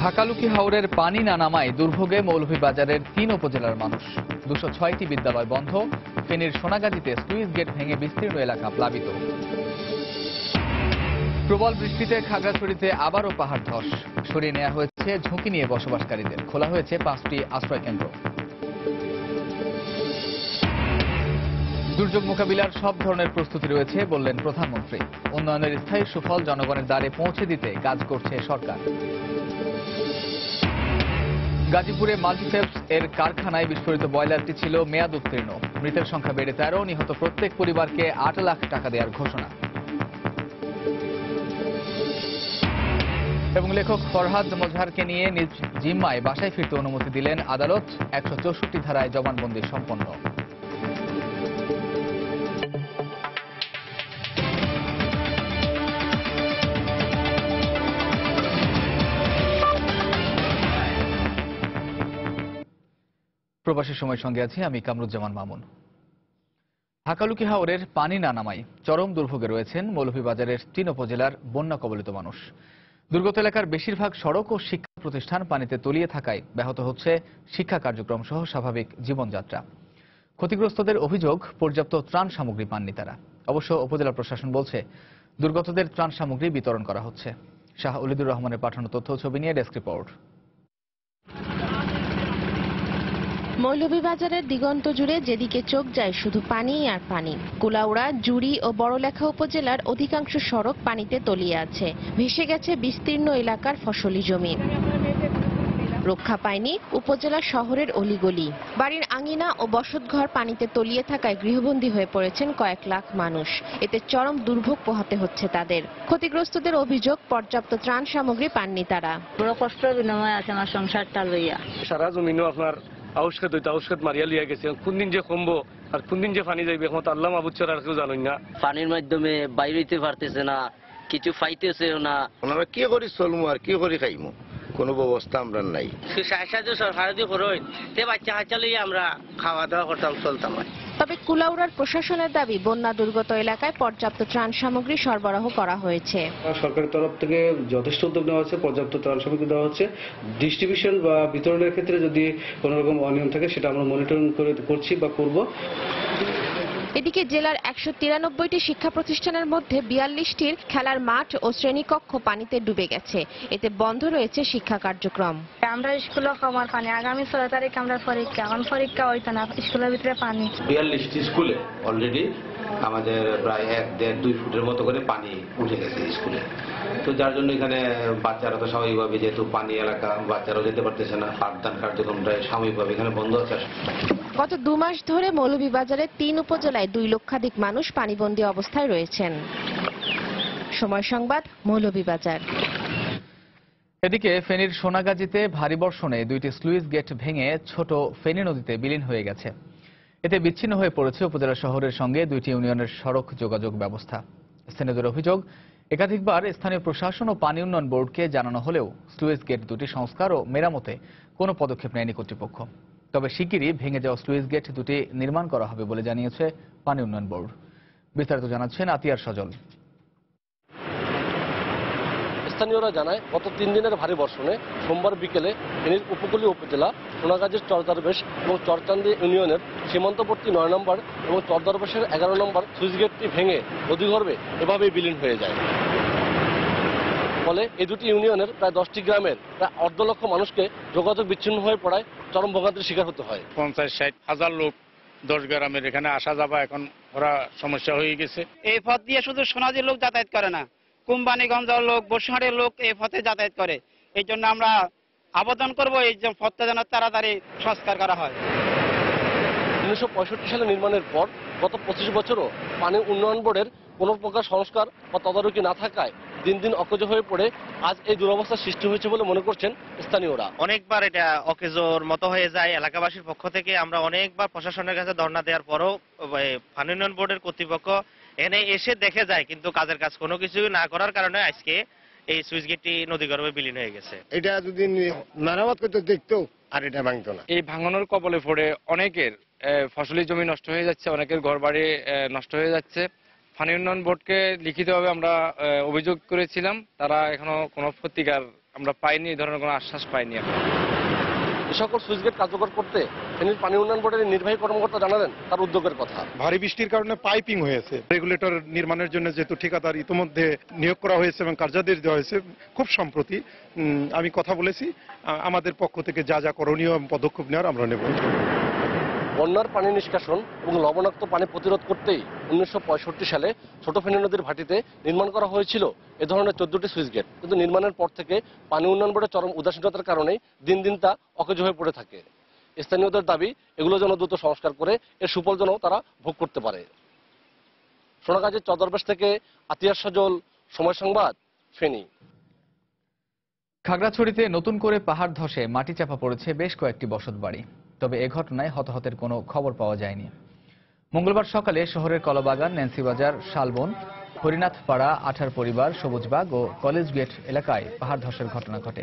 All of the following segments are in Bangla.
হাকালুকি হাওরের পানি না নামায় দুর্ভোগে মৌলভীবাজারের ৩ উপজেলার মানুষ। ২০৬টি বিদ্যালয় বন্ধ। ফেনীর সোনাগাজীতে স্লুইস গেট ভেঙে বিস্তীর্ণ এলাকা প্লাবিত। প্রবল বৃষ্টিতে খাগড়াছড়িতে আবারও পাহাড় ধস। সরিয়ে নেওয়া হয়েছে ঝুঁকি নিয়ে বসবাসকারীদের। খোলা হয়েছে ৫টি আশ্রয় কেন্দ্র। দুর্যোগ মোকাবিলার সব ধরনের প্রস্তুতি রয়েছে বললেন প্রধানমন্ত্রী। উন্নয়নের স্থায়ী সুফল জনগণের দ্বারে পৌঁছে দিতে কাজ করছে সরকার। গাজীপুরে মাল্টিফেপস এর কারখানায় বিস্ফোরিত বয়লারটি ছিল মেয়াদ উত্তীর্ণ। মৃতের সংখ্যা বেড়ে ১৩। নিহত প্রত্যেক পরিবারকে ৮ লাখ টাকা দেওয়ার ঘোষণা। এবং লেখক ফরহাদ মজহারকে নিয়ে নিজ জিম্মায় বাসায় ফিরতে অনুমতি দিলেন আদালত। ১৬৪ ধারায় জবানবন্দি সম্পন্ন। প্রবাসী সময়ের সঙ্গে আছি আমি কামরুজ্জামান মামুন। হাকালুকি হাওরের পানি না নামায় চরম দুর্ভোগে রয়েছেন মৌলভীবাজারের ৩ উপজেলার বন্যা কবলিত মানুষ। দুর্গত এলাকার বেশিরভাগ সড়ক ও শিক্ষা প্রতিষ্ঠান পানিতে তলিয়ে থাকায় ব্যাহত হচ্ছে শিক্ষা কার্যক্রম সহ স্বাভাবিক জীবনযাত্রা। ক্ষতিগ্রস্তদের অভিযোগ, পর্যাপ্ত ত্রাণ সামগ্রী পাননি তারা। অবশ্য উপজেলা প্রশাসন বলছে দুর্গতদের ত্রাণ সামগ্রী বিতরণ করা হচ্ছে। শাহ ওলিদুর রহমানের পাঠানো তথ্য ছবি নিয়ে ডেস্ক রিপোর্ট। মৌলভীবাজারের দিগন্ত জুড়ে যেদিকে চোখ যায় শুধু পানি আর পানি। কুলাউড়া, জুড়ি ও বড়লেখা উপজেলার অধিকাংশ সড়ক পানিতে তলিয়ে আছে। ভেসে গেছে বিস্তীর্ণ এলাকার ফসলি জমি। রক্ষা পায়নি উপজেলা শহরের অলিগলি। বাড়ির আঙিনা ও বসতঘর পানিতে তলিয়ে থাকায় গৃহবন্দী হয়ে পড়েছেন কয়েক লাখ মানুষ। এতে চরম দুর্ভোগ পোহাতে হচ্ছে তাদের। ক্ষতিগ্রস্তদের অভিযোগ, পর্যাপ্ত ত্রাণ সামগ্রী পাননি তারা। বড় কষ্ট বিনিময় আছে আমার সংসারটা লইয়া। সারা জমিনও আপনার আউস্কাত হইতে আউস্কাত মারিয়া লিয়া গেছে। কোন দিন যে কমবো আর কোন দিন যে পানি যাইবে এখন আল্লাহ মাহবুদ ছাড়া আর কেউ জানেন না। পানির মাধ্যমে বাইরেতে পারতেছে না, কিছু পাইতেছেও না। আমরা কি করি চলমু আর কি করি খাইমু, কোনো ব্যবস্থা আমরা নাই। সাহায্য সরকার যদি করইন তে বাচ্চা কাচ্চা লইয়া আমরা খাওয়া দাওয়া করতাম, চলতাম। তবে কুলাউড়ার প্রশাসনের দাবি, বন্যা দুর্গত এলাকায় পর্যাপ্ত ত্রাণ সামগ্রী সরবরাহ করা হয়েছে। সরকারের তরফ থেকে যথেষ্ট উদ্যোগ নেওয়া হচ্ছে, পর্যাপ্ত ত্রাণ সামগ্রী দেওয়া হচ্ছে। ডিস্ট্রিবিউশন বা বিতরণের ক্ষেত্রে যদি কোনো রকম অনিয়ম থাকে সেটা আমরা মনিটরিং করছি বা করব। এদিকে জেলার ১৯৩টি শিক্ষা প্রতিষ্ঠানের মধ্যে ৪২টির খেলার মাঠ ও শ্রেণীকক্ষ পানিতে ডুবে গেছে। এতে বন্ধ রয়েছে শিক্ষা কার্যক্রম। আমরা স্কুলে কমার পানি, আগামী ১৬ তারিখ আমরা পরীক্ষা, এখন পরীক্ষা হইতো না, স্কুলের ভিতরে পানি। ৪২টি স্কুলে অলরেডি আমাদের প্রায় ১-১.৫-২ ফুটের মতো করে পানি উঠে গেছে স্কুলে। তো যার জন্য এখানে বাচ্চারা তো স্বাভাবিকভাবে, যেহেতু পানি এলাকা, বাচ্চারাও যেতে পারতেছে না। পাঠদান কার্যক্রমটা স্বাভাবিকভাবে এখানে বন্ধ আছে। গত ২ মাস ধরে মৌলভীবাজারের ৩ উপজেলায় ২ লক্ষাধিক মানুষ পানিবন্দী অবস্থায় রয়েছেন। সময় সংবাদ, মৌলভীবাজার। এদিকে ফেনীর সোনাগাজীতে ভারী বর্ষণে ২টি স্লুইস গেট ভেঙে ছোট ফেনী নদীতে বিলীন হয়ে গেছে। এতে বিচ্ছিন্ন হয়ে পড়েছে উপজেলা শহরের সঙ্গে ২টি ইউনিয়নের সড়ক যোগাযোগ ব্যবস্থা। স্থানীয়দের অভিযোগ, একাধিকবার স্থানীয় প্রশাসন ও পানি উন্নয়ন বোর্ডকে জানানো হলেও স্লুইস গেট দুটি সংস্কার ও মেরামতে কোনো পদক্ষেপ নেয়নি কর্তৃপক্ষ। তবে শিগগিরই ভেঙে যাওয়া স্লুইস গেট দুটি নির্মাণ করা হবে বলে জানিয়েছে পানি উন্নয়ন বোর্ড। বিস্তারিত জানাচ্ছেন আতিয়ার সজল। স্থানীয়রা জানায়, গত ৩ দিনের ভারী বর্ষণে সোমবার বিকেলে ফেনীর উপকূলীয় উপজেলা সোনাগাজীর চরদরবেশ এবং চরচান্দি ইউনিয়নের সীমান্তবর্তী ৯ নম্বর এবং চরদরবেশের ১১ নম্বর সুইচ গেটটি ভেঙে নদীগর্ভে এভাবেই বিলীন হয়ে যায়। ফলে এই দুটি ইউনিয়নের প্রায় ১০টি গ্রামের প্রায় ১.৫ লক্ষ মানুষকে যোগাযোগ বিচ্ছিন্ন হয়ে পড়ায় চরম ভোগান্তির শিকার হতে হয়। ৫০-৬০ হাজার লোক ১০ গ্রামের এখানে আসা যাওয়া এখন ওরা সমস্যা হয়ে গেছে। এই পথ দিয়ে শুধু সোনাজীর লোক যাতায়াত করে না, কোম্পানিগঞ্জের লোক, বসুহাটের লোক এই পথে যাতায়াত করে। এই জন্য আমরা আবেদন করব এই যে পথটা যেন তাড়াতাড়ি সংস্কার করা হয়। ১৯৬৫ সালে নির্মাণের পর গত ২৫ বছরও পানি উন্নয়ন বোর্ডের কোনো প্রকার সংস্কার বা তদারকি না থাকায় দিন দিন অকেজো হয়ে পড়ে আজ এই দুরবস্থার সৃষ্টি হয়েছে বলে মনে করছেন স্থানীয়রা। অনেকবার এটা অকেজোর মতো হয়ে যায়। এলাকাবাসীর পক্ষ থেকে আমরা অনেকবার প্রশাসনের কাছে ধর্ণা দেওয়ার পরও পানি উন্নয়ন বোর্ডের কর্তৃপক্ষ এখানে এসে দেখে যায়, কিন্তু কাজের কাজ কোনো কিছু না করার কারণে আজকে এই সুইচ গেটটি নদীগর্ভে বিলীন হয়ে গেছে। এটা যদি মেরামত করতে দেখতো আর এটা ভাঙতো না। এই ভাঙনের কবলে পড়ে অনেকের ফসলি জমি নষ্ট হয়ে যাচ্ছে, অনেকের ঘরবাড়ি নষ্ট হয়ে যাচ্ছে। পানি উন্নয়ন বোর্ডকে লিখিতভাবে আমরা অভিযোগ করেছিলাম, তারা এখনো কোনো প্রতিকার আমরা পাইনি, এই ধরনের কোনো আশ্বাস পাইনি এখন। এ সকল সুইচ গেট কার্যকর করতে ফেনীর পানি উন্নয়ন বোর্ডের নির্বাহী কর্মকর্তা জানালেন তার উদ্যোগের কথা। ভারী বৃষ্টির কারণে পাইপিং হয়েছে, রেগুলেটর নির্মাণের জন্য যেহেতু ঠিকাদার ইতিমধ্যে নিয়োগ করা হয়েছে এবং কার্যাদেশ দেওয়া হয়েছে খুব সম্প্রতি, আমি কথা বলেছি আমাদের পক্ষ থেকে যা যা করণীয় পদক্ষেপ নেওয়ার আমরা নেব। বন্যার পানি নিষ্কাশন এবং লবণাক্ত পানি প্রতিরোধ করতেই 1965 সালে ছোট ফেনী নদীর ভাটিতে নির্মাণ করা হয়েছিল এ ধরনের 14টি সুইচ গেট, কিন্তু নির্মাণের পর থেকে পানি উন্নয়ন বোর্ডের চরম উদাসীনতার কারণেই দিন দিন তা অকেজ হয়ে পড়ে থাকে। স্থানীয়দের দাবি এগুলো যেন দ্রুত সংস্কার করে এর সুফল যেন তারা ভোগ করতে পারে। সোনাগাজীর চদরবেশ থেকে আতিয়ার সজল, সময় সংবাদ, ফেনী। খাগড়াছড়িতে নতুন করে পাহাড় ধসে মাটি চাপা পড়েছে বেশ কয়েকটি বসতবাড়ি, তবে এ ঘটনায় হতাহতের কোনো খবর পাওয়া যায়নি। মঙ্গলবার সকালে শহরের কলাবাগান, ন্যান্সিবাজার, শালবন, হরিনাথপাড়া, আঠার পরিবার, সবুজবাগ ও কলেজ গেট এলাকায় পাহাড় ধসের ঘটনা ঘটে।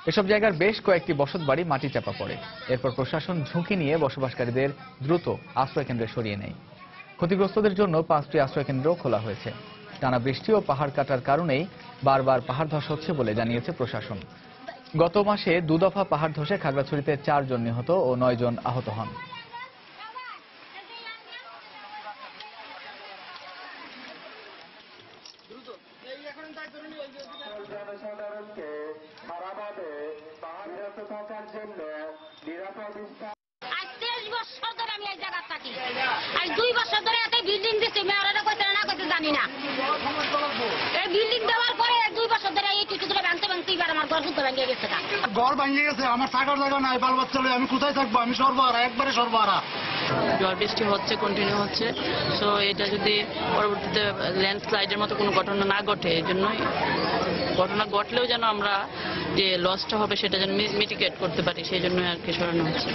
এসব জায়গার বেশ কয়েকটি বসতবাড়ি মাটি চাপা পড়ে। এরপর প্রশাসন ঝুঁকি নিয়ে বসবাসকারীদের দ্রুত আশ্রয়কেন্দ্রে সরিয়ে নেয়। ক্ষতিগ্রস্তদের জন্য 5টি আশ্রয়কেন্দ্র খোলা হয়েছে। টানা বৃষ্টি ও পাহাড় কাটার কারণেই বারবার পাহাড় ধস হচ্ছে বলে জানিয়েছে প্রশাসন। গত মাসে 2 দফা পাহাড় ধসে খাগড়াছড়িতে 4 জন নিহত ও 9 জন আহত হন। আজ 23 বছর ধরে আমি এই জায়গায় থাকি। আজ 2 বছর ধরে এত বিল্ডিং দিচ্ছে, মেয়ররা কইতে না কইতে জানি না। এই বিল্ডিং দেওয়ার পরে 2 বছর ধরে এই কিছু করে ভাঙতে এবার আমার ঘর শুদ্ধ ভেঙে গেছে। ঘর ভেঙে গেছে, আমার থাকার জায়গা নাই, বাল বাচ্চা লই আমি কোথায় থাকবো? আমি সর্বহারা, একবারে সর্বহারা। ঝড় বৃষ্টি হচ্ছে, কন্টিনিউ হচ্ছে। সো এটা যদি পরবর্তীতে ল্যান্ডস্লাইডের মতো কোনো ঘটনা না ঘটে, এই জন্যই ঘটনা ঘটলেও যেন আমরা যে লসটা হবে সেটা যেন মিটিগেট করতে পারি, সেই জন্যই আর কি সরানো হচ্ছে।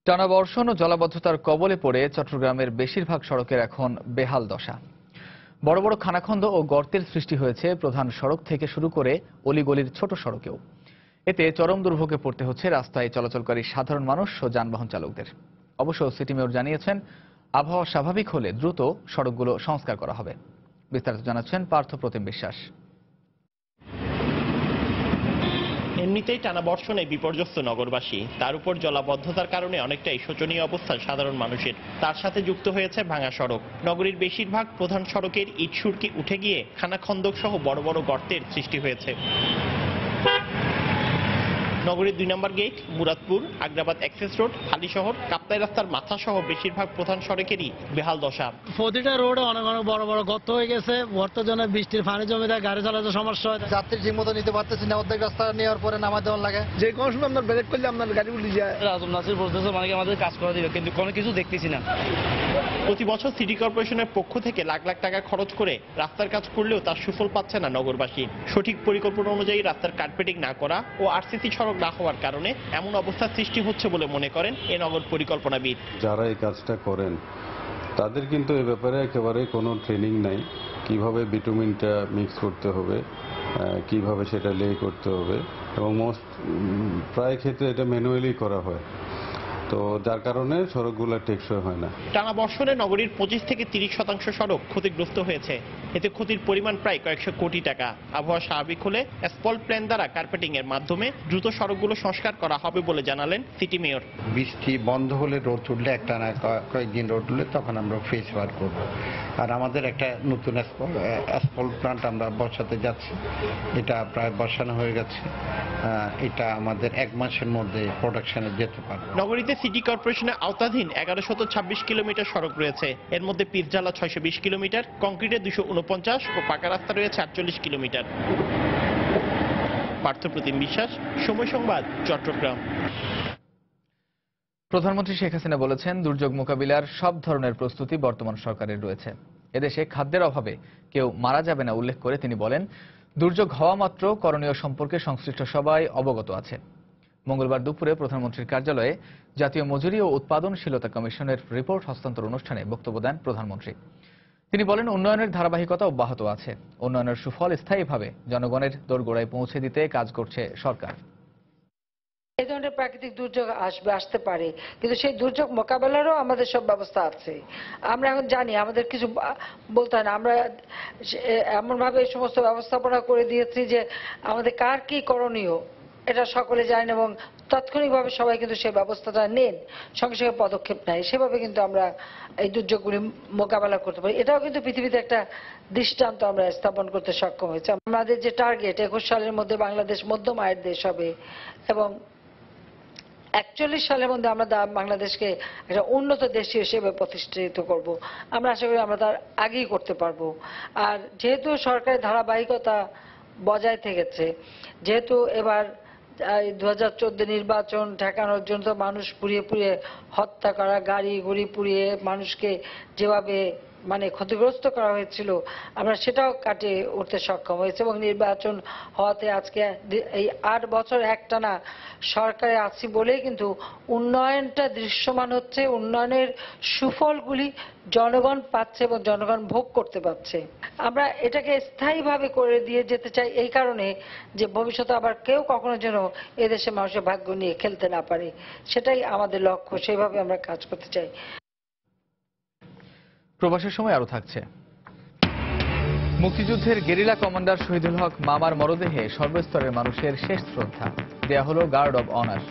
টানা বর্ষণ ও জলাবদ্ধতার কবলে পড়ে চট্টগ্রামের বেশিরভাগ সড়কের এখন বেহাল দশা। বড় বড় খানাখন্দ ও গর্তের সৃষ্টি হয়েছে প্রধান সড়ক থেকে শুরু করে অলিগলির ছোট সড়কেও। এতে চরম দুর্ভোগে পড়তে হচ্ছে রাস্তায় চলাচলকারী সাধারণ মানুষ ও যানবাহন চালকদের। অবশ্য সিটি মেয়র জানিয়েছেন, আবহাওয়া স্বাভাবিক হলে দ্রুত সড়কগুলো সংস্কার করা হবে। বিস্তারিত জানাচ্ছেন পার্থ প্রতিম বিশ্বাস। এমনিতেই টানা বর্ষণে বিপর্যস্ত নগরবাসী, তার উপর জলাবদ্ধতার কারণে অনেকটাই শোচনীয় অবস্থা সাধারণ মানুষের। তার সাথে যুক্ত হয়েছে ভাঙা সড়ক। নগরীর বেশিরভাগ প্রধান সড়কের ইট সুরকি উঠে গিয়ে খানাখন্দক সহ বড় বড় গর্তের সৃষ্টি হয়েছে। নগরীর 2 নম্বর gate, Muradpur, Agrabad access road, Halishahar, Kaptai রাস্তার মাথা সহ বেশিরভাগ প্রধান সড়কেরই বেহাল দশা। প্রতিটা রোডে অনেক অনেক বড় বড় গর্ত হয়ে গেছে। গর্তের জন্য বৃষ্টির পানি জমে যায়, গাড়ি চালাতে সমস্যা হয়। যাত্রী ঠিক মতো নিতে পারতেছি না, অর্ধেক রাস্তা নেওয়ার পরে নামা দেওয়ার লাগে। যে কোনো সময় আপনার ব্রেক করলে আপনার গাড়ি উল্টে যায়। আজম নাসির বলতেছে মানে আমাদের কাজ করে দিবে, কিন্তু কোনো কিছু দেখতেছি না। প্রতি বছর সিটি কর্পোরেশনের পক্ষ থেকে লাখ লাখ টাকা খরচ করে রাস্তার কাজ করলেও তার সুফল পাচ্ছে না নগরবাসী। সঠিক পরিকল্পনা অনুযায়ী রাস্তার কার্পেটিং না করা ও আরসিসি সড়ক না হওয়ার কারণে এমন অবস্থার সৃষ্টি হচ্ছে বলে মনে করেন এ নগর পরিকল্পনাবিদ। যারা এই কাজটা করেন তাদের কিন্তু এ ব্যাপারে একেবারে কোনো ট্রেনিং নাই, কিভাবে বিটুমিনটা মিক্স করতে হবে, কিভাবে সেটা লে করতে হবে, এবং প্রায় ক্ষেত্রে এটা ম্যানুয়ালি করা হয়, তো যার কারণে সড়কগুলো টেকসই হয় না। টানা বর্ষণে নগরীর 25 থেকে 30% সড়ক ক্ষতিগ্রস্ত হয়েছে। এতে ক্ষতির পরিমাণ প্রায় কয়েকশো কোটি টাকা। আবহাওয়া স্বাভাবিক হলে অ্যাসফল্ট প্ল্যান দ্বারা কার্পেটিং এর মাধ্যমে দ্রুত সড়কগুলো সংস্কার করা হবে বলে জানালেন সিটি মেয়র। বৃষ্টি বন্ধ হলে, রোদ উঠলে, একটা না কয়েকদিন রোদ উঠলে তখন আমরা ফেস ওয়ার করব। আর আমাদের একটা নতুন অ্যাসফল্ট প্ল্যান্ট আমরা বসাতে যাচ্ছি, এটা প্রায় বসানো হয়ে গেছে। এটা আমাদের 1 মাসের মধ্যে প্রোডাকশনে যেতে পারবে। নগরীতে সিটি কর্পোরেশনের আওতাধীন 1126 কিলোমিটার সড়ক রয়েছে। এর মধ্যে পিচঢালা 620 কিলোমিটার, কংক্রিটের 249 ও পাকা রাস্তা রয়েছে 48 কিলোমিটার। পার্থ প্রতিম বিশ্বাস, সময় সংবাদ, চট্টগ্রাম। প্রধানমন্ত্রী শেখ হাসিনা বলেছেন, দুর্যোগ মোকাবিলার সব ধরনের প্রস্তুতি বর্তমান সরকারের রয়েছে। এদেশে খাদ্যের অভাবে কেউ মারা যাবে না উল্লেখ করে তিনি বলেন, দুর্যোগ হওয়া মাত্র করণীয় সম্পর্কে সংশ্লিষ্ট সবাই অবগত আছে। মঙ্গলবার দুপুরে প্রধানমন্ত্রীর কার্যালয়ে জাতীয় মজুরি ও উৎপাদনশীলতা কমিশনের রিপোর্ট হস্তান্তর অনুষ্ঠানে বক্তব্য দেন প্রধানমন্ত্রী। তিনি বলেন, উন্নয়নের ধারাবাহিকতা অব্যাহত আছে। উন্নয়নের সুফল স্থায়ীভাবে জনগণের দোরগোড়ায় পৌঁছে দিতে কাজ করছে সরকার। এই ধরনের প্রাকৃতিক দুর্যোগ আসতে পারে, কিন্তু সেই দুর্যোগ মোকাবেলারও আমাদের সব ব্যবস্থা আছে। আমরা এখন জানি, আমাদের কিছু বলতে হয় না, আমরা এমনভাবে এই সমস্ত ব্যবস্থাপনা করে দিয়েছি যে আমাদের কার কি করণীয় এটা সকলে জানেন, এবং তাৎক্ষণিকভাবে সবাই কিন্তু সেই ব্যবস্থাটা নেন, সঙ্গে সঙ্গে পদক্ষেপ নেয়। সেভাবে কিন্তু আমরা এই দুর্যোগগুলি মোকাবেলা করতে পারি। এটাও কিন্তু পৃথিবীতে একটা দৃষ্টান্ত আমরা স্থাপন করতে সক্ষম হয়েছে। আমাদের যে টার্গেট 21 সালের মধ্যে বাংলাদেশ মধ্যম আয়ের দেশ হবে এবং 41 সালের মধ্যে আমরা বাংলাদেশকে একটা উন্নত দেশ হিসেবে প্রতিষ্ঠিত করব। আমরা আশা করি আমরা তার আগেই করতে পারবো। আর যেহেতু সরকারের ধারাবাহিকতা বজায় থেকেছে, যেহেতু এবার 2014 নির্বাচন ঠেকানোর জন্য মানুষ পুড়িয়ে পুড়িয়ে হত্যা করা, গাড়ি গুড়ি পুড়িয়ে মানুষকে যেভাবে ক্ষতিগ্রস্ত করা হয়েছিল, আমরা সেটাও কাটিয়ে উঠতে সক্ষম হয়েছে। এবং নির্বাচন হওয়াতে আজকে এই 8 বছর একটানা সরকারে আছি বলেই কিন্তু উন্নয়নটা দৃশ্যমান হচ্ছে, উন্নয়নের সুফলগুলি জনগণ পাচ্ছে এবং জনগণ ভোগ করতে পারছে। আমরা এটাকে স্থায়ীভাবে করে দিয়ে যেতে চাই এই কারণে যে ভবিষ্যতে আবার কেউ কখনো যেন এদেশে মানুষের ভাগ্য নিয়ে খেলতে না পারে, সেটাই আমাদের লক্ষ্য। সেইভাবে আমরা কাজ করতে চাই। প্রবাসের সময় আরো থাকছে। মুক্তিযুদ্ধের গেরিলা কমান্ডার শহীদুল হক মামার মরদেহে সর্বস্তরের মানুষের শেষ শ্রদ্ধা দেয়া হলো গার্ড অব অনার।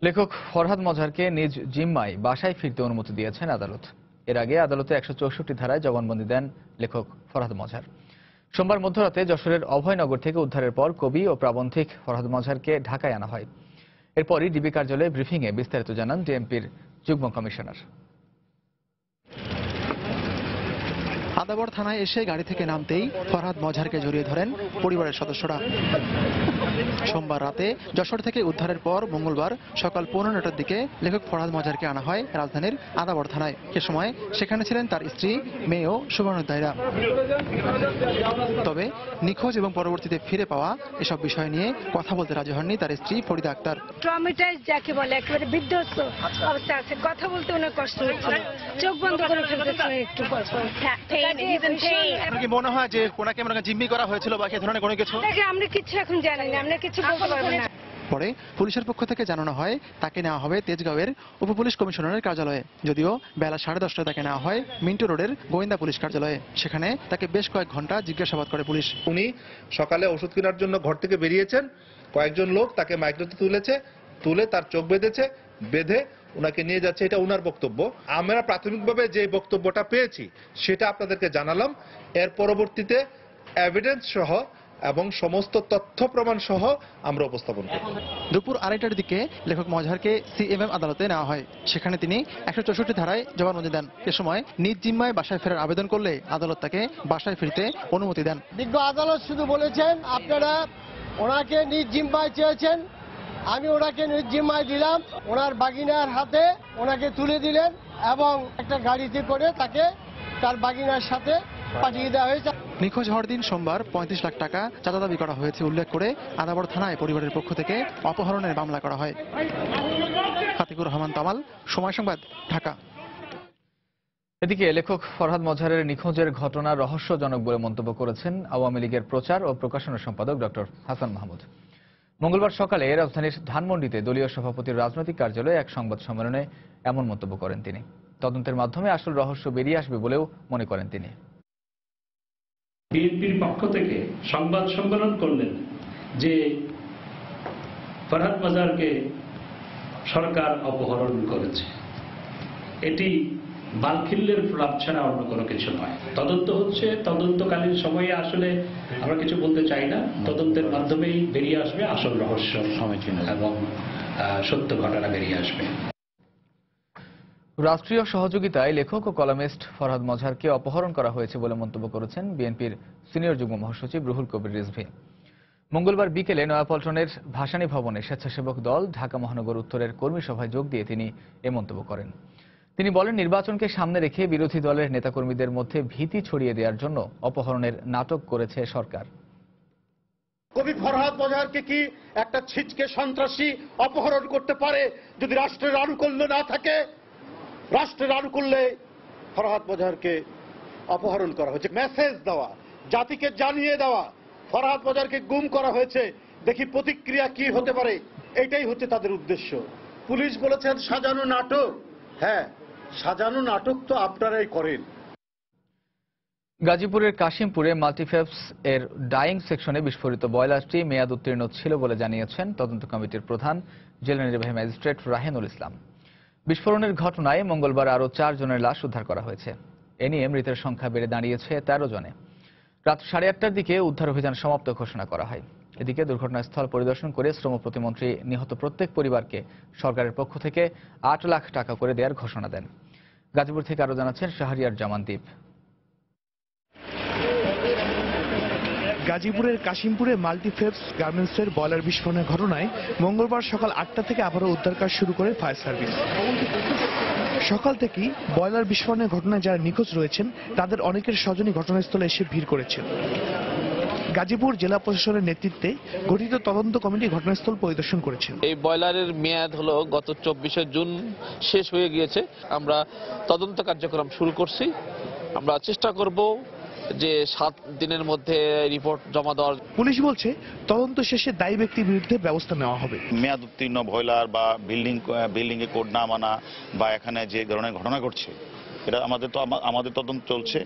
লেখক ফরহাদ মজহারকে নিজ জিম্মায় বাসায় ফিরতে অনুমতি দিয়েছেন আদালত। এর আগে আদালতে 164 ধারায় জবানবন্দি দেন লেখক ফরহাদ মজহার। সোমবার মধ্যরাতে যশোরের অভয়নগর থেকে উদ্ধারের পর কবি ও প্রাবন্ধিক ফরহাদ মজহারকে ঢাকায় আনা হয়। এরপরই ডিবি কার্যালয়ে ব্রিফিংয়ে বিস্তারিত জানান ডিএমপির যুগ্ম কমিশনার। আদাবর থানায় এসে গাড়ি থেকে নামতেই ফরহাদ মজহারকে জড়িয়ে ধরেন পরিবারের সদস্যরা। সোমবার রাতে যশোর থেকে উদ্ধারের পর মঙ্গলবার সকাল 15টার দিকে লেখক ফরহাদ মজহারকে আনা হয় রাজধানীর আদাবর থানায়। এ সময় সেখানে ছিলেন তার স্ত্রী, মেয়ে ও শুভানুধ্যায়ীরা। তবে নিখোঁজ এবং পরবর্তীতে ফিরে পাওয়া এসব বিষয় নিয়ে কথা বলতে রাজি হননি তার স্ত্রী ফরিদা আক্তার। ট্রমাটাইজ যাকে বলে, একেবারে বিধ্বস্ত অবস্থা আছে, কথা বলতে অনেক কষ্ট হচ্ছে, চোখ বন্ধ করে ফেলতেছে একটু কষ্ট। কি মনে হয় যে কোনাকে জিম্মি করা হয়েছিল বা এই ধরনের কোনো কিছু? আমরা কিছু এখন জানি না, আমরা কিছু বলতে পারবো না। পরে পুলিশের পক্ষ থেকে জানানো হয় তাকে নেওয়া হবে তেজগাঁওয়ের উপপুলিশ কমিশনারের কার্যালয়ে। যদিও বেলা 10:30টায় তাকে নেওয়া হয় মিন্টু রোডের গোয়েন্দা পুলিশ কার্যালয়ে। সেখানে তাকে বেশ কয়েক ঘন্টা জিজ্ঞাসাবাদ করে পুলিশ। উনি সকালে ওষুধ কেনার জন্য ঘর থেকে বেরিয়েছেন, কয়েকজন লোক তাকে মাইক্রোতে তুলে তার চোখ বেঁধে ওনাকে নিয়ে যাচ্ছে, এটা ওনার বক্তব্য। আমরা প্রাথমিকভাবে যে বক্তব্যটা পেয়েছি সেটা আপনাদেরকে জানালাম। এর পরবর্তীতে এভিডেন্স সহ এবং সমস্ত তথ্য প্রমাণ সহ আমরা উপস্থাপন করব। দুপুর 2টার দিকে লেখক মজহারকে সিএমএম আদালতে নেওয়া হয়। সেখানে তিনি 164 ধারায় জবানবন্দি দেন। এ সময় নিজ জিম্মায় বাসায় ফেরার আবেদন করলে আদালত তাকে বাসায় ফিরতে অনুমতি দেন। বিজ্ঞ আদালত শুধু বলেছেন আপনারা ওনাকে নিজ জিম্মায় চেয়েছেন, আমি ওনাকে নিজ জিম্মায় দিলাম। ওনার বাগিনার হাতে ওনাকে তুলে দিলেন এবং একটা গাড়িতে করে তাকে তার বাগিনার সাথে পাঠিয়ে দেওয়া হয়েছে। নিখোঁজ হওয়ার দিন সোমবার 35 লাখ টাকা চাঁদা দাবি করা হয়েছে উল্লেখ করে আদাবর থানায় পরিবারের পক্ষ থেকে অপহরণের মামলা করা হয়। ফাতিকুর রহমান তামাল, সময় সংবাদ, ঢাকা। এদিকে লেখক ফরহাদ মজহারের নিখোঁজের ঘটনা রহস্যজনক বলে মন্তব্য করেছেন আওয়ামী লীগের প্রচার ও প্রকাশনা সম্পাদক ডক্টর হাসান মাহমুদ। মঙ্গলবার সকালে রাজধানীর ধানমন্ডিতে দলীয় সভাপতির রাজনৈতিক কার্যালয়ে এক সংবাদ সম্মেলনে এমন মন্তব্য করেন তিনি। তদন্তের মাধ্যমে আসল রহস্য বেরিয়ে আসবে বলেও মনে করেন তিনি। বিএনপির পক্ষ থেকে সংবাদ সম্মেলন করলেন যে ফরহাদ মজহারকে সরকার অপহরণ করেছে, এটি বালখিল্যের প্রলাপ ছাড়া অন্য কোনো কিছু নয়। তদন্ত হচ্ছে, তদন্তকালীন সময়ে আসলে আমরা কিছু বলতে চাই না। তদন্তের মাধ্যমেই বেরিয়ে আসবে আসল রহস্য এবং সত্য ঘটনা বেরিয়ে আসবে। রাষ্ট্রীয় সহযোগিতায় লেখক ও কলামিস্ট ফরহাদ মজহারকে অপহরণ করা হয়েছে বলে মন্তব্য করেছেন বিএনপির সিনিয়র যুগ্ম মহাসচিব রুহুল কবির রিজভী। মঙ্গলবার বিকেলে নয়াপল্টনের ভাসানী ভবনে স্বেচ্ছাসেবক দল ঢাকা মহানগর উত্তরের কর্মী সভায় যোগ দিয়ে তিনি এ মন্তব্য করেন। তিনি বলেন, নির্বাচনকে সামনে রেখে বিরোধী দলের নেতাকর্মীদের মধ্যে ভীতি ছড়িয়ে দেওয়ার জন্য অপহরণের নাটক করেছে সরকার। কবি ফরহাদ মজহারকে কি একটা ছিচকে সন্ত্রাসী অপহরণ করতে পারে যদি রাষ্ট্রের আনুকূল্য না থাকে? রাষ্ট্রের আনুকূল্যে ফরহাদ মজহারকে অপহরণ করা হয়েছে, মেসেজ দেওয়া, জাতিকে জানিয়ে দেওয়া ফরহাদ মজহারকে গুম করা হয়েছে, দেখি প্রতিক্রিয়া কি হতে পারে, এটাই হচ্ছে তাদের উদ্দেশ্য। পুলিশ বলেছেন সাজানো নাটক। হ্যাঁ, সাজানো নাটক তো আপনারাই করেন। গাজীপুরের কাশিমপুরে মাল্টিফেপস এর ডাইং সেকশনে বিস্ফোরিত বয়লারটি মেয়াদ উত্তীর্ণ ছিল বলে জানিয়েছেন তদন্ত কমিটির প্রধান জেলা নির্বাহী ম্যাজিস্ট্রেট রাহিনুল ইসলাম। বিস্ফোরণের ঘটনায় মঙ্গলবার আরও 4 জনের লাশ উদ্ধার করা হয়েছে। এ নিয়ে মৃতের সংখ্যা বেড়ে দাঁড়িয়েছে 13 জনে। রাত 8:30টার দিকে উদ্ধার অভিযান সমাপ্ত ঘোষণা করা হয়। এদিকে দুর্ঘটনাস্থল পরিদর্শন করে শ্রম প্রতিমন্ত্রী নিহত প্রত্যেক পরিবারকে সরকারের পক্ষ থেকে 8 লাখ টাকা করে দেওয়ার ঘোষণা দেন। গাজীপুর থেকে আরও জানাচ্ছেন শাহরিয়ার জামান দ্বীপ। গাজীপুরের কাশিমপুরে মাল্টিফেপস গার্মেন্টসের বয়লার বিস্ফোরণের ঘটনায় মঙ্গলবার সকাল 8টা থেকে আবারও উদ্ধার কাজ শুরু করে ফায়ার সার্ভিস। সকাল থেকেই বয়লার বিস্ফোরণের ঘটনায় যারা নিখোঁজ রয়েছেন তাদের অনেকের স্বজনই ঘটনাস্থলে এসে ভিড় করেছেন। গাজীপুর জেলা প্রশাসনের নেতৃত্বে গঠিত তদন্ত কমিটি ঘটনাস্থল পরিদর্শন করেছেন। এই বয়লারের মেয়াদ হলো গত 24শে জুন শেষ হয়ে গিয়েছে। আমরা তদন্ত কার্যক্রম শুরু করছি। আমরা চেষ্টা করব যে 7 দিনের মধ্যে রিপোর্ট জমা দেওয়ার। পুলিশ বলছে তদন্ত শেষে দায়ী ব্যক্তির বিরুদ্ধে ব্যবস্থা নেওয়া হবে। মেয়াদ উত্তীর্ণ বয়লার বা বিল্ডিং এ কোড না মানা বা এখানে যে ধরনের ঘটনা ঘটছে, এটা আমাদের তদন্ত চলছে।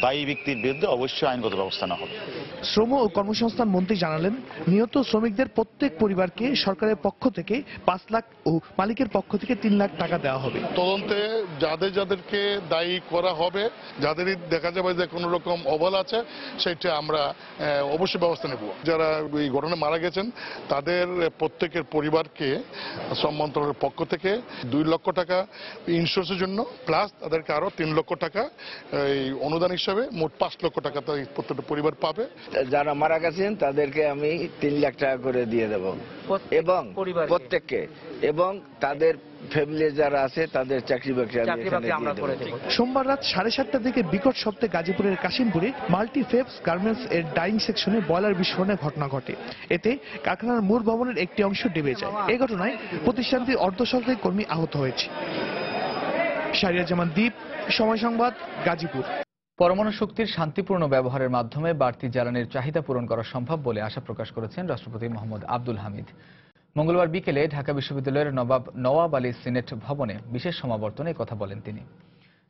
দায়ী ব্যক্তির বিরুদ্ধে অবশ্যই আইনগত ব্যবস্থা নেওয়া হবে। শ্রম ও কর্মসংস্থান মন্ত্রী জানালেন, নিহত শ্রমিকদের প্রত্যেক পরিবারকে সরকারের পক্ষ থেকে 5 লাখ ও মালিকের পক্ষ থেকে 3 লাখ টাকা দেওয়া হবে। তদন্তে যাদেরকে দায়ী করা হবে, যাদের দেখা যাবে যে কোনো রকম অবহেলা আছে, সেটা আমরা অবশ্যই ব্যবস্থা নেব। যারা এই ঘটনায় মারা গেছেন তাদের প্রত্যেকের পরিবারকে শ্রম মন্ত্রণালয়ের পক্ষ থেকে 2 লক্ষ টাকা ইন্স্যুরেন্সের জন্য, প্লাস তাদেরকে আরো 3 লক্ষ টাকা এই অনুদান হিসাবে মোট 5 লক্ষ টাকা প্রত্যেকটা পরিবার পাবে। যারা মারা গেছেন তাদেরকে আমি 3 লাখ টাকা করে দিয়ে দেব এবং প্রত্যেককে, এবং তাদের ফ্যামিলি যারা আছে তাদের চাকরি বাকরি আমরা করে দেব। সোমবার রাত 7:30টার দিকে বিকট শব্দে গাজীপুরের কাশিমপুরে মাল্টিফেপস গার্মেন্টস এর ডাইং সেকশনে বয়লার বিস্ফোরণের ঘটনা ঘটে। এতে কারখানার মূল ভবনের একটি অংশ ডেবে যায়। এই ঘটনায় প্রতিষ্ঠানটির অর্ধশতাধিক কর্মী আহত হয়েছে। শাহরিয়ার জামান দ্বীপ, সময় সংবাদ, গাজীপুর। পরমাণু শক্তির শান্তিপূর্ণ ব্যবহারের মাধ্যমে বাড়তি জ্বালানির চাহিদা পূরণ করা সম্ভব বলে আশা প্রকাশ করেছেন রাষ্ট্রপতি মোহাম্মদ আব্দুল হামিদ। মঙ্গলবার বিকেলে ঢাকা বিশ্ববিদ্যালয়ের নওয়াব আলী সিনেট ভবনে বিশেষ সমাবর্তনে কথা বলেন তিনি।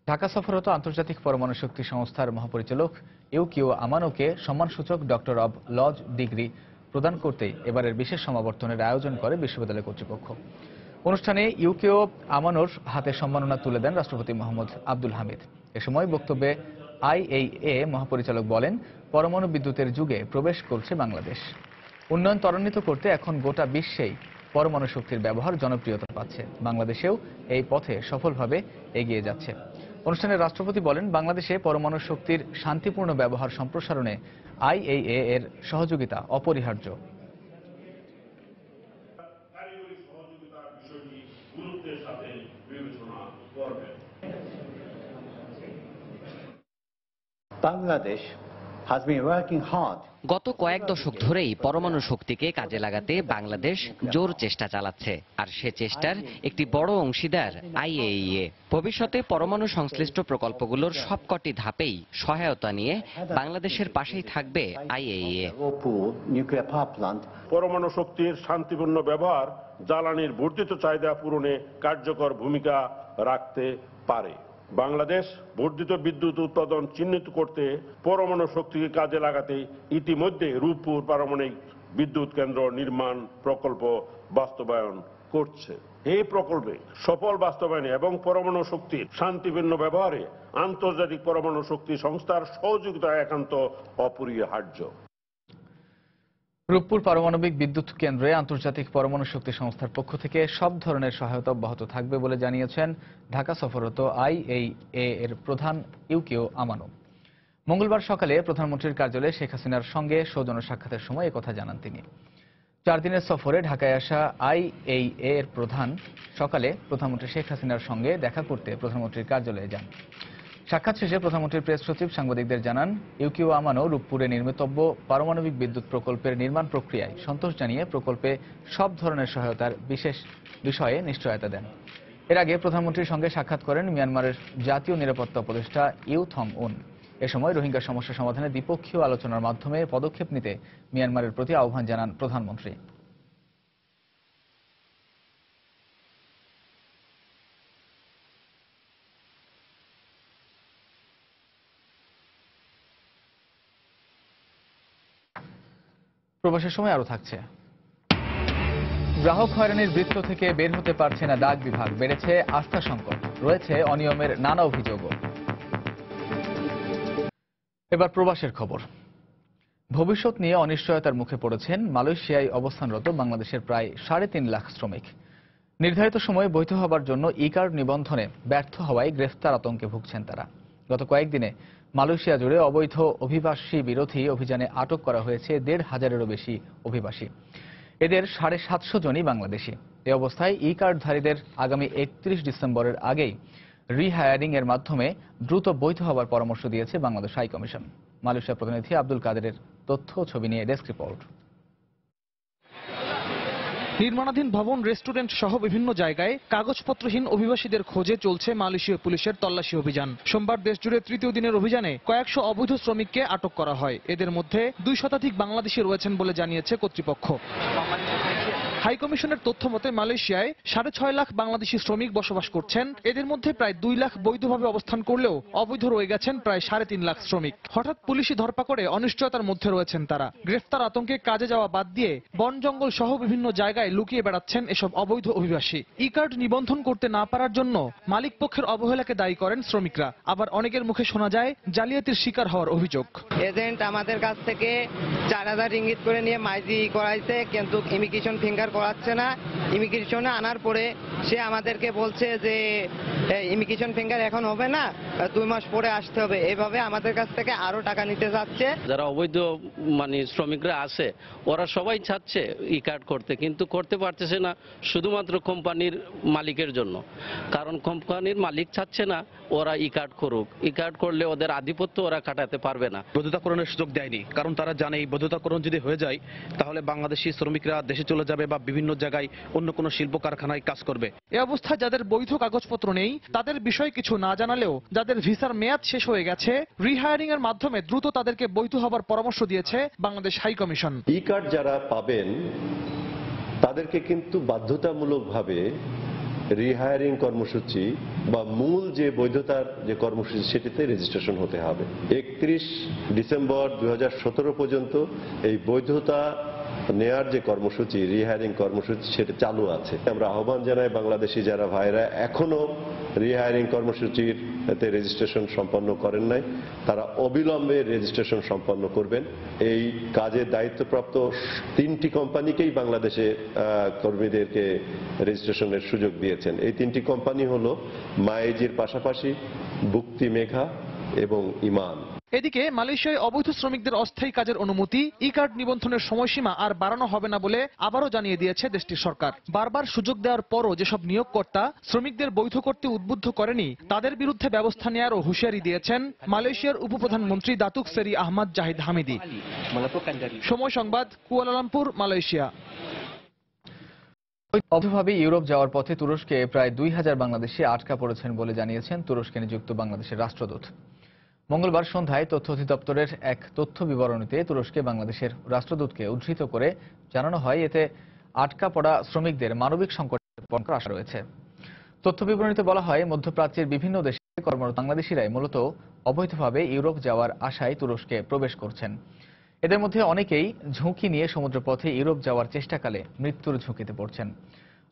ঢাকা সফররত আন্তর্জাতিক পরমাণু শক্তি সংস্থার মহাপরিচালক ইউকিও আমানোকে সম্মানসূচক ডক্টর অব লজ ডিগ্রি প্রদান করতে এবারের বিশেষ সমাবর্তনের আয়োজন করে বিশ্ববিদ্যালয় কর্তৃপক্ষ। অনুষ্ঠানে ইউকিও আমানোর হাতে সম্মাননা তুলে দেন রাষ্ট্রপতি মোহাম্মদ আব্দুল হামিদ। এ সময় বক্তব্যে আইএইএ মহাপরিচালক বলেন, পরমাণু বিদ্যুতের যুগে প্রবেশ করছে বাংলাদেশ। উন্নয়ন ত্বরান্বিত করতে এখন গোটা বিশ্বেই পরমাণু শক্তির ব্যবহার জনপ্রিয়তা পাচ্ছে। বাংলাদেশেও এই পথে সফলভাবে এগিয়ে যাচ্ছে। অনুষ্ঠানে রাষ্ট্রপতি বলেন, বাংলাদেশে পরমাণু শক্তির শান্তিপূর্ণ ব্যবহার সম্প্রসারণে আইএইএ এর সহযোগিতা অপরিহার্য। Bangladesh has been working hard. গত কয়েক দশক ধরেই পরমাণু শক্তিকে কাজে লাগাতে বাংলাদেশ জোর চেষ্টা চালাচ্ছে, আর সে চেষ্টার একটি বড় অংশীদার আইএইএ। ভবিষ্যতে পরমাণু সংশ্লিষ্ট প্রকল্পগুলোর সবকটি ধাপেই সহায়তা নিয়ে বাংলাদেশের পাশেই থাকবে আইএইএ। পরমাণু শক্তির শান্তিপূর্ণ ব্যবহার জ্বালানির বর্ধিত চাহিদা পূরণে কার্যকর ভূমিকা রাখতে পারে। বাংলাদেশ বর্ধিত বিদ্যুৎ উৎপাদন চিহ্নিত করতে পরমাণু শক্তিকে কাজে লাগাতে ইতিমধ্যে রূপপুর পারমাণবিক বিদ্যুৎ কেন্দ্র নির্মাণ প্রকল্প বাস্তবায়ন করছে। এই প্রকল্পে সফল বাস্তবায়নে এবং পরমাণু শক্তির শান্তিপূর্ণ ব্যবহারে আন্তর্জাতিক পরমাণু শক্তি সংস্থার সহযোগিতা একান্ত অপরিহার্য। রূপপুর পারমাণবিক বিদ্যুৎ কেন্দ্রে আন্তর্জাতিক পরমাণু শক্তি সংস্থার পক্ষ থেকে সব ধরনের সহায়তা অব্যাহত থাকবে বলে জানিয়েছেন ঢাকা সফররত আইএইএ এর প্রধান ইউকিও আমানো। মঙ্গলবার সকালে প্রধানমন্ত্রীর কার্যালয়ে শেখ হাসিনার সঙ্গে সৌজন্য সাক্ষাতের সময় একথা জানান তিনি। 4 দিনের সফরে ঢাকায় আসা আইএইএ এর প্রধান সকালে প্রধানমন্ত্রী শেখ হাসিনার সঙ্গে দেখা করতে প্রধানমন্ত্রীর কার্যালয়ে যান। সাক্ষাৎ শেষে প্রধানমন্ত্রীর প্রেস সচিব সাংবাদিকদের জানান, ইউকিউ আমানো রূপপুরে নির্মিতব্য পারমাণবিক বিদ্যুৎ প্রকল্পের নির্মাণ প্রক্রিয়ায় সন্তোষ জানিয়ে প্রকল্পে সব ধরনের সহায়তার বিশেষ বিষয়ে নিশ্চয়তা দেন। এর আগে প্রধানমন্ত্রীর সঙ্গে সাক্ষাৎ করেন মিয়ানমারের জাতীয় নিরাপত্তা উপদেষ্টা ইউ থং উন। এ সময় রোহিঙ্গা সমস্যা সমাধানে দ্বিপক্ষীয় আলোচনার মাধ্যমে পদক্ষেপ নিতে মিয়ানমারের প্রতি আহ্বান জানান প্রধানমন্ত্রী। প্রবাসের সময় আরো থাকছে। গ্রাহক হয়রানির বৃত্ত থেকে বের হতে পারছে না ডাক বিভাগ, বেড়েছে আস্থা সংকট, রয়েছে অনিয়মের নানা অভিযোগও। এবার প্রবাসের খবর। ভবিষ্যৎ নিয়ে অনিশ্চয়তার মুখে পড়েছেন মালয়েশিয়ায় অবস্থানরত বাংলাদেশের প্রায় 3.5 লাখ শ্রমিক। নির্ধারিত সময়ে বৈধ হবার জন্য ই কার্ড নিবন্ধনে ব্যর্থ হওয়ায় গ্রেফতার আতঙ্কে ভুগছেন তারা। গত কয়েকদিনে মালয়েশিয়া জুড়ে অবৈধ অভিবাসী বিরোধী অভিযানে আটক করা হয়েছে 1,500-এরও বেশি অভিবাসী। এদের 750 জনই বাংলাদেশি। এ অবস্থায় ই কার্ডধারীদের আগামী 31 ডিসেম্বরের আগেই রিহায়ারিং এর মাধ্যমে দ্রুত বৈধ হওয়ার পরামর্শ দিয়েছে বাংলাদেশ হাই কমিশন। মালয়েশিয়া প্রতিনিধি আব্দুল কাদেরের তথ্য ছবি নিয়ে ডেস্ক রিপোর্ট। নির্মাণাধীন ভবন, রেস্টুরেন্ট সহ বিভিন্ন জায়গায় কাগজপত্রহীন অভিবাসীদের খোঁজে চলছে মালয়েশীয় পুলিশের তল্লাশি অভিযান। সোমবার দেশজুড়ে তৃতীয় দিনের অভিযানে কয়েকশো অবৈধ শ্রমিককে আটক করা হয়। এদের মধ্যে 2 শতাধিক বাংলাদেশি রয়েছেন বলে জানিয়েছে কর্তৃপক্ষ। হাই কমিশনের তথ্য মতে মালয়েশিয়ায় 6.5 লাখ বাংলাদেশি শ্রমিক বসবাস করছেন। এদের মধ্যে প্রায় 2 লাখ বৈধভাবে অবস্থান করলেও অবৈধ রয়ে গেছেন প্রায় 3.5 লাখ শ্রমিক। হঠাৎ পুলিশি ধরপাকড়ে অনিশ্চয়তার মধ্যে রয়েছেন তারা। গ্রেফতার আতঙ্কে কাজে যাওয়া বাদ দিয়ে বন জঙ্গল সহ বিভিন্ন জায়গায় লুকিয়ে বেড়াচ্ছেন এসব অবৈধ অভিবাসী। ই কার্ড নিবন্ধন করতে না পারার জন্য মালিক পক্ষের অবহেলাকে দায়ী করেন শ্রমিকরা। আবার অনেকের মুখে শোনা যায় জালিয়াতির শিকার হওয়ার অভিযোগ। এজেন্ট আমাদের কাছ থেকে 4,000 রিঙ্গিত করে নিয়ে মাইজি করাইছে, কিন্তু ইমিগ্রেশন ফিঙ্গার করাচ্ছে না। ইমিগ্রেশনে আনার পরে সে আমাদেরকে বলছে যে ইমিগ্রেশন ফিঙ্গার এখন হবে না, 2 মাস পরে আসতে হবে। এইভাবে আমাদের কাছ থেকে আরো টাকা নিতে যাচ্ছে। যারা অবৈধ শ্রমিকরা আছে ওরা সবাই চাচ্ছে ই কার্ড করতে, কিন্তু করতে পারতেছে না শুধুমাত্র কোম্পানির মালিকের জন্য। কারণ কোম্পানির মালিক চাচ্ছে না ওরা ই কার্ড করুক। ই কার্ড করলে ওদের আধিপত্য ওরা কাটাতে পারবে না। বৈধতাকরণের সুযোগ দেয়নি, কারণ তারা জানে এই বৈধতাকরণ যদি হয়ে যায় তাহলে বাংলাদেশি শ্রমিকরা দেশে চলে যাবে বা বিভিন্ন জায়গায় অন্য কোনো শিল্প কারখানায় কাজ করবে। এ অবস্থায় যাদের বৈধ কাগজপত্র নেই তাদের বিষয়ে কিছু না জানালেও যাদের ভিসার মেয়াদ শেষ হয়ে গেছে রিহায়ারিং এর মাধ্যমে দ্রুত তাদেরকে বৈধ হবার পরামর্শ দিয়েছে বাংলাদেশ হাই কমিশন। ই কার্ড যারা পাবেন তাদেরকে কিন্তু বাধ্যতামূলকভাবে রিহায়ারিং কর্মসূচি বা মূল যে বৈধতার যে কর্মসূচি সেটিতে রেজিস্ট্রেশন হতে হবে। 31 ডিসেম্বর 2017 পর্যন্ত এই বৈধতা নেয়ার যে কর্মসূচি, রিহায়ারিং কর্মসূচি, সেটা চালু আছে। আমরা আহ্বান জানাই বাংলাদেশি যারা ভাইরা এখনো রিহায়ারিং কর্মসূচির রেজিস্ট্রেশন সম্পন্ন করেন নাই, তারা অবিলম্বে রেজিস্ট্রেশন সম্পন্ন করবেন। এই কাজের দায়িত্বপ্রাপ্ত 3টি কোম্পানিকেই বাংলাদেশে কর্মীদেরকে রেজিস্ট্রেশনের সুযোগ দিয়েছেন। এই 3টি কোম্পানি হলো মাইজির পাশাপাশি বুক্তি মেঘা এবং ইমান। এদিকে মালয়েশিয়ায় অবৈধ শ্রমিকদের অস্থায়ী কাজের অনুমতি, ই কার্ড নিবন্ধনের সময়সীমা আর বাড়ানো হবে না বলে আবারও জানিয়ে দিয়েছে দেশটির সরকার। বারবার সুযোগ দেওয়ার পরও যেসব নিয়োগকর্তা শ্রমিকদের বৈধ করতে উদ্বুদ্ধ করেনি তাদের বিরুদ্ধে ব্যবস্থা নেওয়ারও হুঁশিয়ারি দিয়েছেন মালয়েশিয়ার উপপ্রধানমন্ত্রী দাতুক সেরি আহমদ জাহিদ হামিদি। সময় সংবাদ, কুয়ালালামপুর, মালয়েশিয়া। অবৈধভাবে ইউরোপ যাওয়ার পথে তুরস্কে প্রায় 2,000 বাংলাদেশি আটকা পড়েছেন বলে জানিয়েছেন তুরস্কে নিযুক্ত বাংলাদেশের রাষ্ট্রদূত। মঙ্গলবার সন্ধ্যায় তথ্য অধিদপ্তরের এক তথ্য বিবরণীতে তুরস্কে বাংলাদেশের রাষ্ট্রদূতকে উদ্ধৃত করে জানানো হয়, এতে আটকা পড়া শ্রমিকদের মানবিক সংকটের আশা রয়েছে। তথ্য বিবরণীতে বলা হয়, মধ্যপ্রাচ্যের বিভিন্ন দেশে কর্মরত বাংলাদেশিরাই মূলত অবৈধভাবে ইউরোপ যাওয়ার আশায় তুরস্কে প্রবেশ করছেন। এদের মধ্যে অনেকেই ঝুঁকি নিয়ে সমুদ্রপথে ইউরোপ যাওয়ার চেষ্টাকালে মৃত্যুর ঝুঁকিতে পড়ছেন।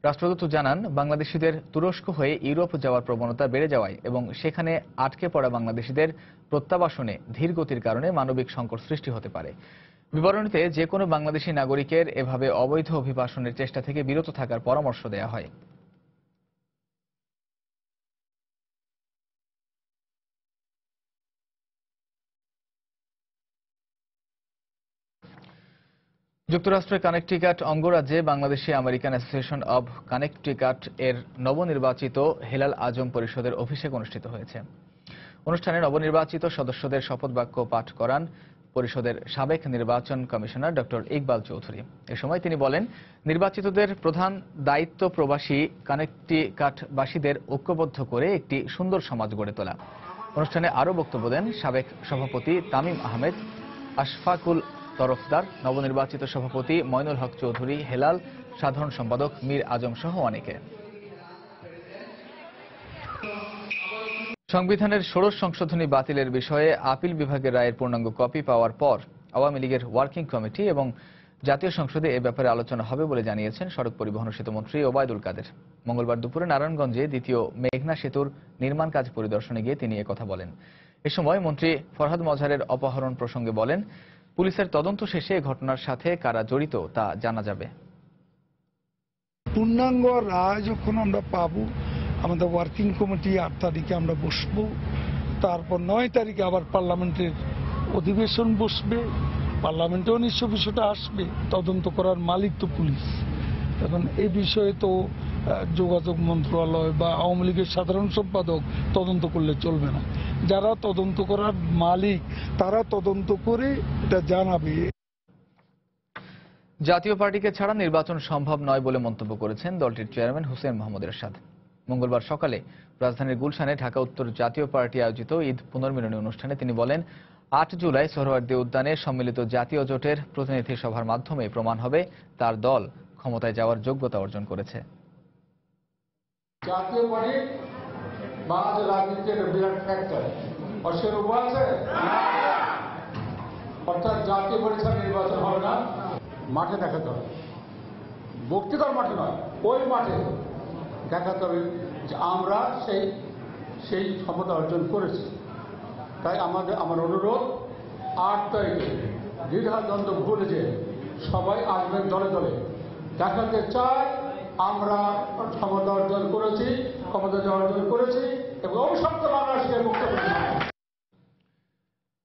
রাষ্ট্রদূত জানান, বাংলাদেশিদের তুরস্ক হয়ে ইউরোপ যাওয়ার প্রবণতা বেড়ে যাওয়ায় এবং সেখানে আটকে পড়া বাংলাদেশিদের প্রত্যাবাসনে ধীর গতির কারণে মানবিক সংকট সৃষ্টি হতে পারে। বিবরণীতে যে কোনো বাংলাদেশি নাগরিকের এভাবে অবৈধ অভিবাসনের চেষ্টা থেকে বিরত থাকার পরামর্শ দেওয়া হয়। যুক্তরাষ্ট্রের কানেকটিকাট অঙ্গরাজ্যে Bangladeshi American association of Connecticut এর নবনির্বাচিত হেলাল আজম পরিষদের অভিষেক অনুষ্ঠিত হয়েছে। অনুষ্ঠানে নবনির্বাচিত সদস্যদের শপথ বাক্য পাঠ করান পরিষদের সাবেক নির্বাচন কমিশনার ডক্টর ইকবাল চৌধুরী। এ সময় তিনি বলেন, নির্বাচিতদের প্রধান দায়িত্ব প্রবাসী কানেক্টিকাটবাসীদের ঐক্যবদ্ধ করে একটি সুন্দর সমাজ গড়ে তোলা। অনুষ্ঠানে আরও বক্তব্য দেন সাবেক সভাপতি তামিম আহমেদ, আশফাকুল তরফদার, নবনির্বাচিত সভাপতি মইনুল হক চৌধুরী হেলাল, সাধারণ সম্পাদক মীর আজম সহ অনেকে। সংবিধানের ১৬ সংশোধনী বাতিলের বিষয়ে আপিল বিভাগের রায়ের পূর্ণাঙ্গ কপি পাওয়ার পর আওয়ামী লীগের ওয়ার্কিং কমিটি এবং জাতীয় সংসদে এ ব্যাপারে আলোচনা হবে বলে জানিয়েছেন সড়ক পরিবহন ও সেতুমন্ত্রী ওবায়দুল কাদের। মঙ্গলবার দুপুরে নারায়ণগঞ্জে দ্বিতীয় মেঘনা সেতুর নির্মাণ কাজ পরিদর্শনে গিয়ে তিনি একথা বলেন। এ সময় মন্ত্রী ফরহাদ মজহারের অপহরণ প্রসঙ্গে বলেন, পুলিশের তদন্ত শেষে ঘটনার সাথে কারা জড়িত তা জানা যাবে। পূর্ণাঙ্গ রায় যখন আমরা পাবো, আমাদের ওয়ার্কিং কমিটি 8 তারিখে আমরা বসবো, তারপর 9 তারিখে আবার পার্লামেন্টের অধিবেশন বসবে, পার্লামেন্টেও নিশ্চয় বিষয়টা আসবে। তদন্ত করার মালিক তো পুলিশ। এখন এই বিষয়ে তো যোগাযোগ মন্ত্রণালয় বা আওয়ামী লীগের সাধারণ সম্পাদক তদন্ত করলে চলবে না। যারা তদন্ত করার মালিক তারা তদন্ত করে এটা জানাবে। জাতীয় পার্টিকে ছাড়া নির্বাচন সম্ভব নয় বলে মন্তব্য করেছেন দলটির চেয়ারম্যান হুসেইন মোহাম্মদ এরশাদ। মঙ্গলবার সকালে রাজধানীর গুলশানে ঢাকা উত্তর জাতীয় পার্টি আয়োজিত ঈদ পুনর্মিলনী অনুষ্ঠানে তিনি বলেন, 8 জুলাই সোহরাওয়ার্দী উদ্যানে সম্মিলিত জাতীয় জোটের প্রতিনিধি সভার মাধ্যমে প্রমাণ হবে তার দল ক্ষমতায় যাওয়ার যোগ্যতা অর্জন করেছে। জাতীয় পার্টি বাংলাদেশ রাজনীতির বিরাট ফ্যাক্টর, অসের উপায় আছে। অর্থাৎ জাতীয় পরিষদ নির্বাচন হবে না, মাঠে দেখাতে হবে, বক্তৃতার মাঠে নয়, ওই মাঠে দেখাতে হবে যে আমরা সেই ক্ষমতা অর্জন করেছি। তাই আমার অনুরোধ, 8 তারিখে দ্বিধাদ্বন্দ্ব ভুলে যে সবাই আসবেন দলে দলে, দেখাতে চাই আমরা ক্ষমতা অর্জন করেছি, এবং অভিশপ্ত বাংলাদেশকে মুক্ত করেছি।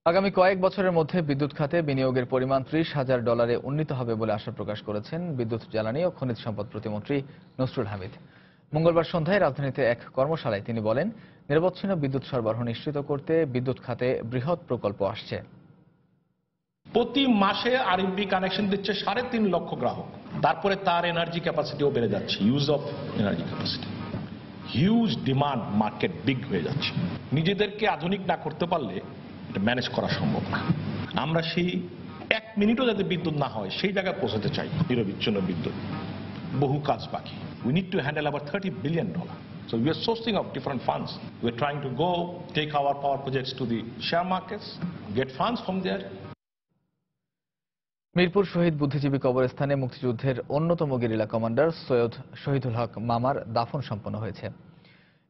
আগামী কয়েক বছরের মধ্যে বিদ্যুৎ খাতে বিনিয়োগের পরিমাণ $30,000 উন্নীত হবে বলে আশা প্রকাশ করেছেন বিদ্যুৎ, জ্বালানি ও খনিজ সম্পদ প্রতিমন্ত্রী নসরুল হামিদ। মঙ্গলবার সন্ধ্যায় রাজধানীতে এক কর্মশালায় তিনি বলেন, নিরবচ্ছিন্ন বিদ্যুৎ সরবরাহ নিশ্চিত করতে বিদ্যুৎ খাতে বৃহৎ প্রকল্প আসছে। প্রতি মাসে আরএফবি কানেকশন দিচ্ছে 3.5 লক্ষ গ্রাহক। তারপরে তার এনার্জি ক্যাপাসিটিও বেড়ে যাচ্ছে, use of energy capacity, huge demand, market big হয়ে যাচ্ছে। নিজেদেরকে আধুনিক না করতে পারলে এটা ম্যানেজ করা সম্ভব না। আমরা সেই 1 মিনিটও যাতে বিদ্যুৎ না হয় সেই জায়গায় পৌঁছাতে চাই। নিরবিচ্ছিন্ন বিদ্যুৎ, বহু কাজ বাকি। We need to handle about $30 billion. So we are sourcing of different funds. We are trying to go take our power projects to the share markets, get funds from there. Mirpur শহীদ বুদ্ধিজীবী কবরস্থানে মুক্তিযুদ্ধের অন্যতম গেরিলা কমান্ডার সৈয়দ শহীদুল হক মামার দাফন সম্পন্ন হয়েছে।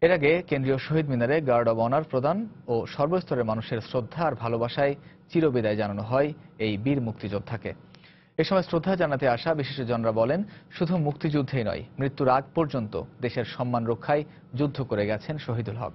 এর আগে কেন্দ্রীয় শহীদ মিনারে গার্ড অব অনার প্রদান ও সর্বস্তরের মানুষের শ্রদ্ধা আর ভালোবাসায় চিরবিদায় জানানো হয় এই বীর মুক্তিযোদ্ধাকে। এ সময় শ্রদ্ধা জানাতে আসা বিশেষজনরা বলেন, শুধু মুক্তিযুদ্ধেই নয়, মৃত্যুর আগ পর্যন্ত দেশের সম্মান রক্ষায় যুদ্ধ করে গেছেন শহীদুল হক।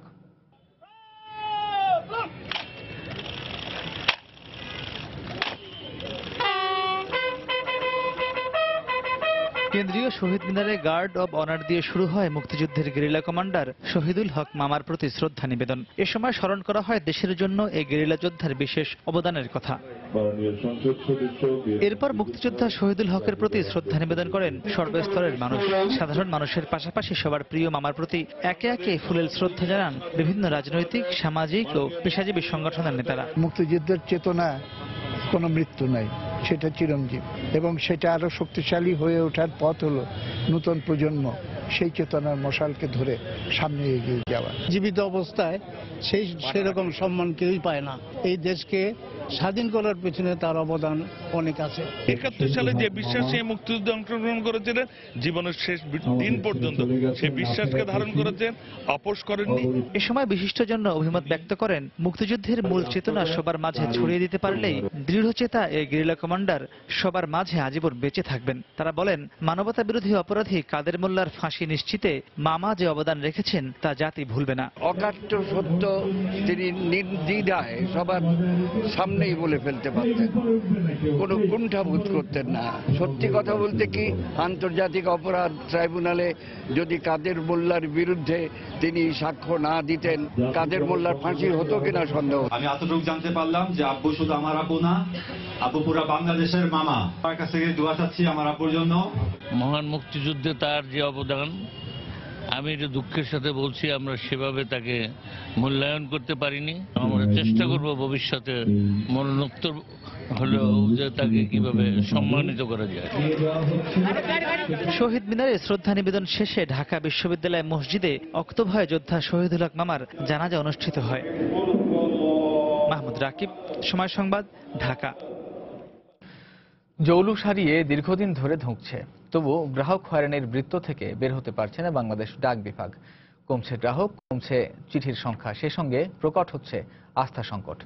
কেন্দ্রীয় শহীদ মিনারে গার্ড অব অনার দিয়ে শুরু হয় মুক্তিযুদ্ধের গেরিলা কমান্ডার শহীদুল হক মামার প্রতি শ্রদ্ধা নিবেদন। এ সময় স্মরণ করা হয় দেশের জন্য এই গেরিলা যোদ্ধার বিশেষ অবদানের কথা। এরপর মুক্তিযোদ্ধা শহীদুল হকের প্রতি শ্রদ্ধা নিবেদন করেন সর্বস্তরের মানুষ। সাধারণ মানুষের পাশাপাশি সবার প্রিয় মামার প্রতি একে একে ফুলেল শ্রদ্ধা জানান বিভিন্ন রাজনৈতিক, সামাজিক ও পেশাজীবী সংগঠনের নেতারা। মুক্তিযুদ্ধের চেতনা কোনো মৃত্যু নাই, সেটা চিরঞ্জীব, এবং সেটা আরো শক্তিশালী হয়ে ওঠার পথ হলো নতুন প্রজন্ম সেই চেতনার মশালকে ধরে সামনে এগিয়ে যাওয়া। জীবিত অবস্থায় সেরকম সম্মান কেউই পায় না। এই দেশকে স্বাধীন করার পেছনে তার অবদান অনেক আছে। 71 সালে যে বিশ্বাসে মুক্তিযুদ্ধে অংশগ্রহণ করেছিলেন, জীবনের শেষ দিন পর্যন্ত সেই বিশ্বাসকে ধারণ করেছেন, আপোষ করেননি। এ সময় বিশিষ্টজন অভিমত ব্যক্ত করেন, মুক্তিযুদ্ধের মূল চেতনা সবার মাঝে ছড়িয়ে দিতে পারলেই দৃঢ়চেতা এই গেরিলা কমান্ডার সবার মাঝে আজীবন বেঁচে থাকবেন। তারা বলেন, মানবতা বিরোধী অপরাধী কাদের মোল্লার ফাঁসি নিশ্চিতে মামা যে অবদান রেখেছেন তা জাতি ভুলবে না। অকাট্য সত্য তিনি নির্দ্বিধায় সবার সামনে সামনেই বলে ফেলতে পারতেন, কোনো কুণ্ঠাবোধ করতেন না। সত্যি কথা বলতে কি, আন্তর্জাতিক অপরাধ ট্রাইব্যুনালে যদি কাদের মোল্লার বিরুদ্ধে তিনি সাক্ষ্য না দিতেন, কাদের মোল্লার ফাঁসি হতো কিনা সন্দেহ। আমি এতটুকু জানতে পারলাম যে আব্বু শুধু আমার আব্বু না, আব্বু পুরা বাংলাদেশের মামা। তার কাছ থেকে দোয়া চাচ্ছি আমার আব্বুর জন্য। মহান মুক্তিযুদ্ধে তার যে অবদান, আমি এটা দুঃখের সাথে বলছি, আমরা সেভাবে তাকে মূল্যায়ন করতে পারিনি। আমরা চেষ্টা করব ভবিষ্যতে মরণোত্তর হলেও যে তাকে কিভাবে সম্মানিত করা যায়। শহীদ মিনারে শ্রদ্ধা নিবেদন শেষে ঢাকা বিশ্ববিদ্যালয় মসজিদে অক্তভয় যোদ্ধা শহীদুল হক মামার জানাজা অনুষ্ঠিত হয়। মাহমুদ রাকিব, সময় সংবাদ, ঢাকা। জৌলুস হারিয়ে দীর্ঘদিন ধরে ধুঁকছে, তবু গ্রাহক হয়রানির বৃত্ত থেকে বের হতে পারছে না বাংলাদেশ ডাক বিভাগ। কমছে গ্রাহক, কমছে চিঠির সংখ্যা, সে সঙ্গে প্রকট হচ্ছে আস্থা সংকট।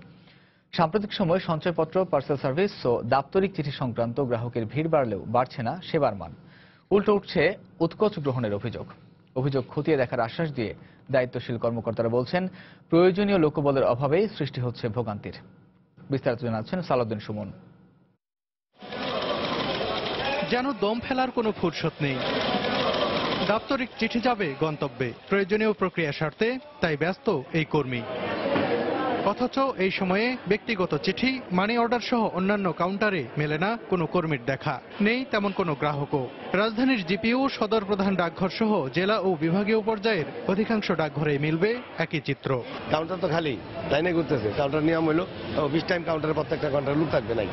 সাম্প্রতিক সময়ে সঞ্চয়পত্র, পার্সেল সার্ভিস ও দাপ্তরিক চিঠি সংক্রান্ত গ্রাহকের ভিড় বাড়লেও বাড়ছে না সেবার মান। উল্টো উঠছে উৎকোচ গ্রহণের অভিযোগ খতিয়ে দেখার আশ্বাস দিয়ে দায়িত্বশীল কর্মকর্তারা বলছেন, প্রয়োজনীয় লোকবলের অভাবেই সৃষ্টি হচ্ছে ভোগান্তির। বিস্তারিত জানাচ্ছেন সালাউদ্দিন সুমন। যেন দম ফেলার কোনো ফুরসত নেই। দাপ্তরিক চিঠি যাবে গন্তব্যে, প্রয়োজনীয় প্রক্রিয়া সারতে তাই ব্যস্ত এই কর্মী। অথচ এই সময়ে ব্যক্তিগত চিঠি, মানি অর্ডার সহ অন্যান্য কাউন্টারে মেলে না কোনো কর্মীর দেখা, নেই তেমন কোনো গ্রাহকও। রাজধানীর জিপিইউ, সদর প্রধান ডাকঘর সহ জেলা ও বিভাগীয় পর্যায়ের অধিকাংশ ডাকঘরে মিলবে একই চিত্র। কাউন্টার তো খালি, লাইনে ঘুরতেছে। কাউন্টার নিয়ম হলো 20 টাইম কাউন্টারে প্রত্যেকটা কাউন্টারে লোক থাকবে নাই।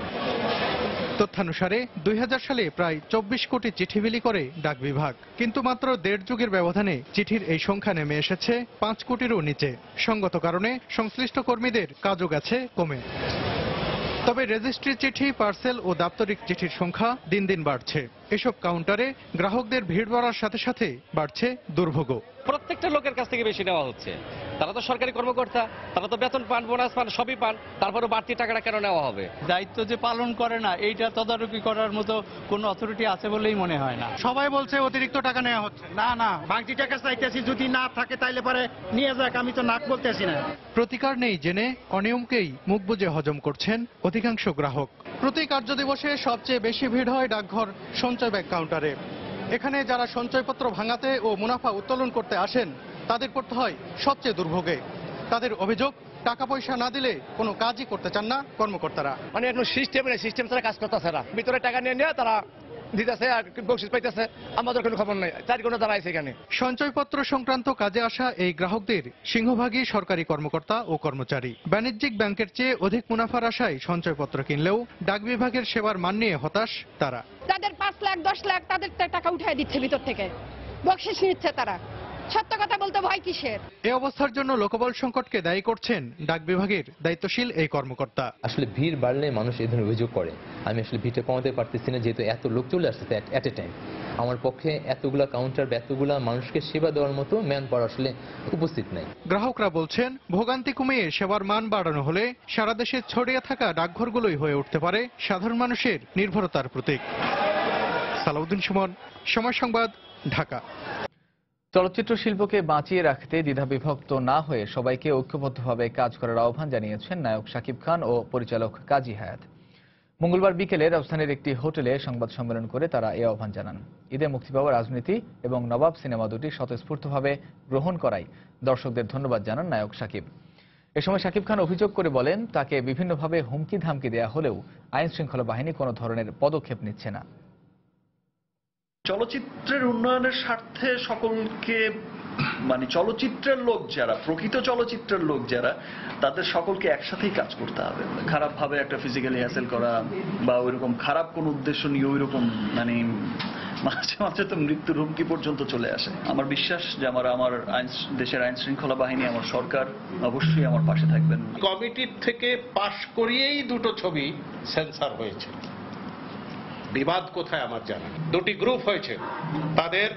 তথ্যানুসারে 2000 সালে প্রায় 24 কোটি চিঠি বিলি করে ডাক বিভাগ, কিন্তু মাত্র দেড় যুগের ব্যবধানে চিঠির এই সংখ্যা নেমে এসেছে 5 কোটিরও নিচে। সঙ্গত কারণে সংশ্লিষ্ট কর্মীদের কাজও গেছে কমে। তবে রেজিস্ট্রি চিঠি, পার্সেল ও দাপ্তরিক চিঠির সংখ্যা দিন দিন বাড়ছে। এসব কাউন্টারে গ্রাহকদের ভিড় বাড়ার সাথে সাথে বাড়ছে দুর্ভোগ। প্রত্যেকটা লোকের কাছ থেকে বেশি নেওয়া হচ্ছে। তারা তো সরকারি কর্মকর্তা, তারা তো বেতন পান, বোনাস পান, সবই পান, তারপরে বাড়তি টাকাটা কেন নেওয়া হবে? দায়িত্ব যে পালন করে না, এইটা তদারকি করার মতো কোনো অথরিটি আছে বলেই মনে হয় না। সবাই বলছে অতিরিক্ত টাকা নেওয়া হচ্ছে। না, বাড়তি টাকা চাইতেছি, যদি না থাকে তাইলে পরে নিয়ে যাক, আমি তো নাক বলতেছি না। প্রতিকার নেই জেনে অনিয়মকেই মুখ বুজে হজম করছেন অধিকাংশ গ্রাহক। প্রতি কার্যদিবসে সবচেয়ে বেশি ভিড় হয় ডাকঘর সঞ্চয় ব্যাংক কাউন্টারে। এখানে যারা সঞ্চয়পত্র ভাঙাতে ও মুনাফা উত্তোলন করতে আসেন, তাদের পড়তে হয় সবচেয়ে দুর্ভোগে। তাদের অভিযোগ, টাকা পয়সা না দিলে কোনো কাজই করতে চান না কর্মকর্তারা। মানে একটু সিস্টেম ছাড়া কাজ করতেছে না। ভিতরে টাকা নিয়ে তারা দিতেছে আর বকশিস পাইতেছে, আমাদের কোনো খবর নাই। 4 ঘন্টা দাঁড়াইছে এখানে। সঞ্চয়পত্র সংক্রান্ত কাজে আসা এই গ্রাহকদের সিংহভাগই সরকারি কর্মকর্তা ও কর্মচারী। বাণিজ্যিক ব্যাংকের চেয়ে অধিক মুনাফার আশায় সঞ্চয়পত্র কিনলেও ডাক বিভাগের সেবার মান নিয়ে হতাশ তারা। তাদের 5 লাখ 10 লাখ তাদের টাকা উঠায় দিচ্ছে ভিতর থেকে, বকশিস নিচ্ছে তারা। সত্য কথা বলতে ভয় কিসের? এই অবস্থার জন্য লোকবল সংকটকে দায়ী করছেন ডাক বিভাগের দায়িত্বশীল এই কর্মকর্তা। আসলে ভিড় বাড়লে মানুষ এই ধরনের অভিযোগ করে। আমি আসলে ভিড়টা কমাতে পারতেছি না, যেহেতু এত লোক চলে আসছে এট এ টাইম। আমার পক্ষে এতগুলা কাউন্টার বা এতগুলা মানুষকে সেবা দেওয়ার মতো ম্যান পাওয়ার আসলে উপস্থিত নাই। গ্রাহকরা বলছেন, ভোগান্তি কমিয়ে সেবার মান বাড়ানো হলে সারা দেশে ছড়িয়ে থাকা ডাকঘরগুলোই হয়ে উঠতে পারে সাধারণ মানুষের নির্ভরতার প্রতীক। সালাউদ্দিন সুমন, সময় সংবাদ, ঢাকা। চলচ্চিত্র শিল্পকে বাঁচিয়ে রাখতে দ্বিধাবিভক্ত না হয়ে সবাইকে ঐক্যবদ্ধভাবে কাজ করার আহ্বান জানিয়েছেন নায়ক শাকিব খান ও পরিচালক কাজী হায়াত। মঙ্গলবার বিকেলে রাজধানীর একটি হোটেলে সংবাদ সম্মেলন করে তারা এই আহ্বান জানান। ঈদে মুক্তি পাওয়া রাজনীতি এবং নবাব সিনেমা দুটি স্বতঃস্ফূর্তভাবে গ্রহণ করায় দর্শকদের ধন্যবাদ জানান নায়ক শাকিব। এ সময় শাকিব খান অভিযোগ করে বলেন, তাকে বিভিন্নভাবে হুমকি ধামকি দেয়া হলেও আইন শৃঙ্খলা বাহিনী কোনো ধরনের পদক্ষেপ নিচ্ছে না। চলচ্চিত্রের উন্নয়নের স্বার্থে সকলকে, মানে চলচ্চিত্রের লোক যারা, প্রকৃত চলচ্চিত্রের লোক যারা, তাদের সকলকে একসাথেই কাজ করতে হবে। খারাপ ভাবে একটা ফিজিক্যালি হ্যাসেল করা বা ওইরকম খারাপ কোন উদ্দেশ্য নিয়ে ওইরকম, মানে মাঝে মাঝে তো মৃত্যুর হুমকি পর্যন্ত চলে আসে। আমার বিশ্বাস যে আমার দেশের আইন শৃঙ্খলা বাহিনী, আমার সরকার অবশ্যই আমার পাশে থাকবেন। কমিটির থেকে পাশ করিয়েই দুটো ছবি সেন্সর হয়েছে। বিবাদ কোথায় আমার জানা, দুটি গ্রুপ হয়েছে, তাদের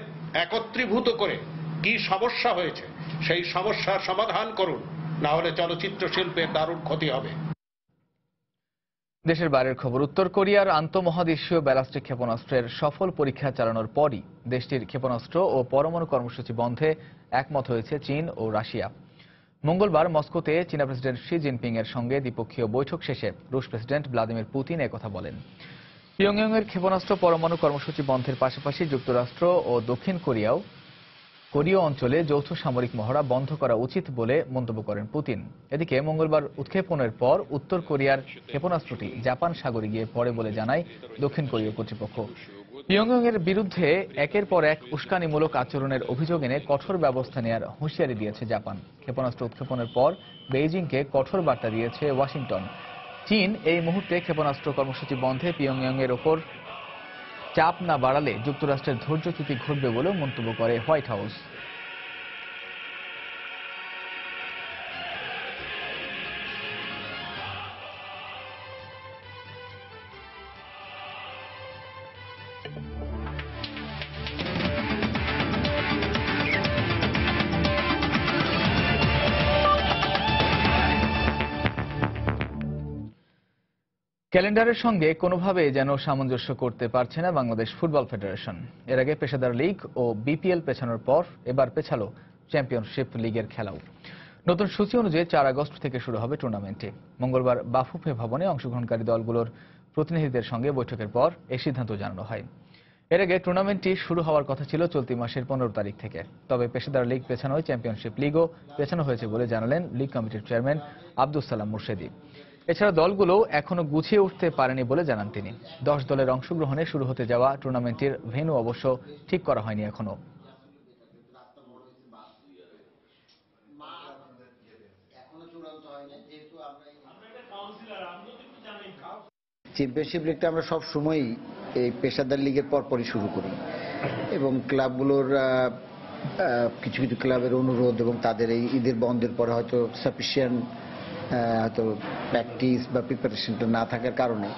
একত্রীভূত করে কি সমস্যা হয়েছে সেই সমস্যার সমাধান করুন, না হলে চলচ্চিত্র শিল্পের দারুণ ক্ষতি হবে। দেশের বাইরের খবর, উত্তর কোরিয়ার আন্তঃমহাদেশীয় ব্যালিস্টিক ক্ষেপণাস্ত্রের সফল পরীক্ষা চালানোর পরই দেশটির ক্ষেপণাস্ত্র ও পরমাণু কর্মসূচি বন্ধে একমত হয়েছে চীন ও রাশিয়া। মঙ্গলবার মস্কোতে চীনা প্রেসিডেন্ট শি জিনপিং এর সঙ্গে দ্বিপক্ষীয় বৈঠক শেষে রুশ প্রেসিডেন্ট ভ্লাদিমির পুতিন একথা বলেন। পিয়ংইয়ং এর ক্ষেপণাস্ত্র পরমাণু কর্মসূচি বন্ধের পাশাপাশি যুক্তরাষ্ট্র ও দক্ষিণ কোরীয় অঞ্চলে যৌথ সামরিক মহড়া বন্ধ করা উচিত বলে মন্তব্য করেন পুতিন। এদিকে মঙ্গলবার উৎক্ষেপণের পর উত্তর কোরিয়ার ক্ষেপণাস্ত্রটি জাপান সাগরে গিয়ে পড়ে বলে জানায় দক্ষিণ কোরীয় কর্তৃপক্ষ। পিয়ংইয়ং এর বিরুদ্ধে একের পর এক উস্কানিমূলক আচরণের অভিযোগ এনে কঠোর ব্যবস্থা নেওয়ার হুঁশিয়ারি দিয়েছে জাপান। ক্ষেপণাস্ত্র উৎক্ষেপণের পর বেইজিংকে কঠোর বার্তা দিয়েছে ওয়াশিংটন। চীন এই মুহূর্তে ক্ষেপণাস্ত্র কর্মসূচি বন্ধে পিয়ংইয়ং এর ওপর চাপ না বাড়ালে যুক্তরাষ্ট্রের ধৈর্যচ্যুতি ঘটবে বলেও মন্তব্য করে হোয়াইট হাউস। ক্যালেন্ডারের সঙ্গে কোনোভাবে যেন সামঞ্জস্য করতে পারছে না বাংলাদেশ ফুটবল ফেডারেশন। এর আগে পেশাদার লীগ ও বিপিএল পেছানোর পর এবার পেছালো চ্যাম্পিয়নশিপ লিগের খেলাও। নতুন সূচি অনুযায়ী 4 আগস্ট থেকে শুরু হবে টুর্নামেন্টটি। মঙ্গলবার বাফুফে ভবনে অংশগ্রহণকারী দলগুলোর প্রতিনিধিদের সঙ্গে বৈঠকের পর এই সিদ্ধান্ত জানানো হয়। এর আগে টুর্নামেন্টটি শুরু হওয়ার কথা ছিল চলতি মাসের 15 তারিখ থেকে। তবে পেশাদার লীগ পেছানোয় চ্যাম্পিয়নশিপ লিগও পেছানো হয়েছে বলে জানালেন লীগ কমিটির চেয়ারম্যান আব্দুস সালাম মুর্শেদী। এছাড়া দলগুলো এখনো গুছিয়ে উঠতে পারেনি বলে জানান তিনি। 10 দলের অংশগ্রহণে শুরু হতে যাওয়া টুর্নামেন্টের ভেন্যু অবশ্য ঠিক করা হয়নি এখনো। চ্যাম্পিয়নশিপ লিগটা আমরা সব সময়ই এই পেশাদার লিগের পরপরই শুরু করি এবং ক্লাবগুলোর কিছু কিছু ক্লাবের অনুরোধ এবং তাদের এই ঈদের বন্ধের পরে হয়তো সাফিসিয়েন্ট হয়তো প্র্যাকটিস বা প্রিপারেশনটা না থাকার কারণে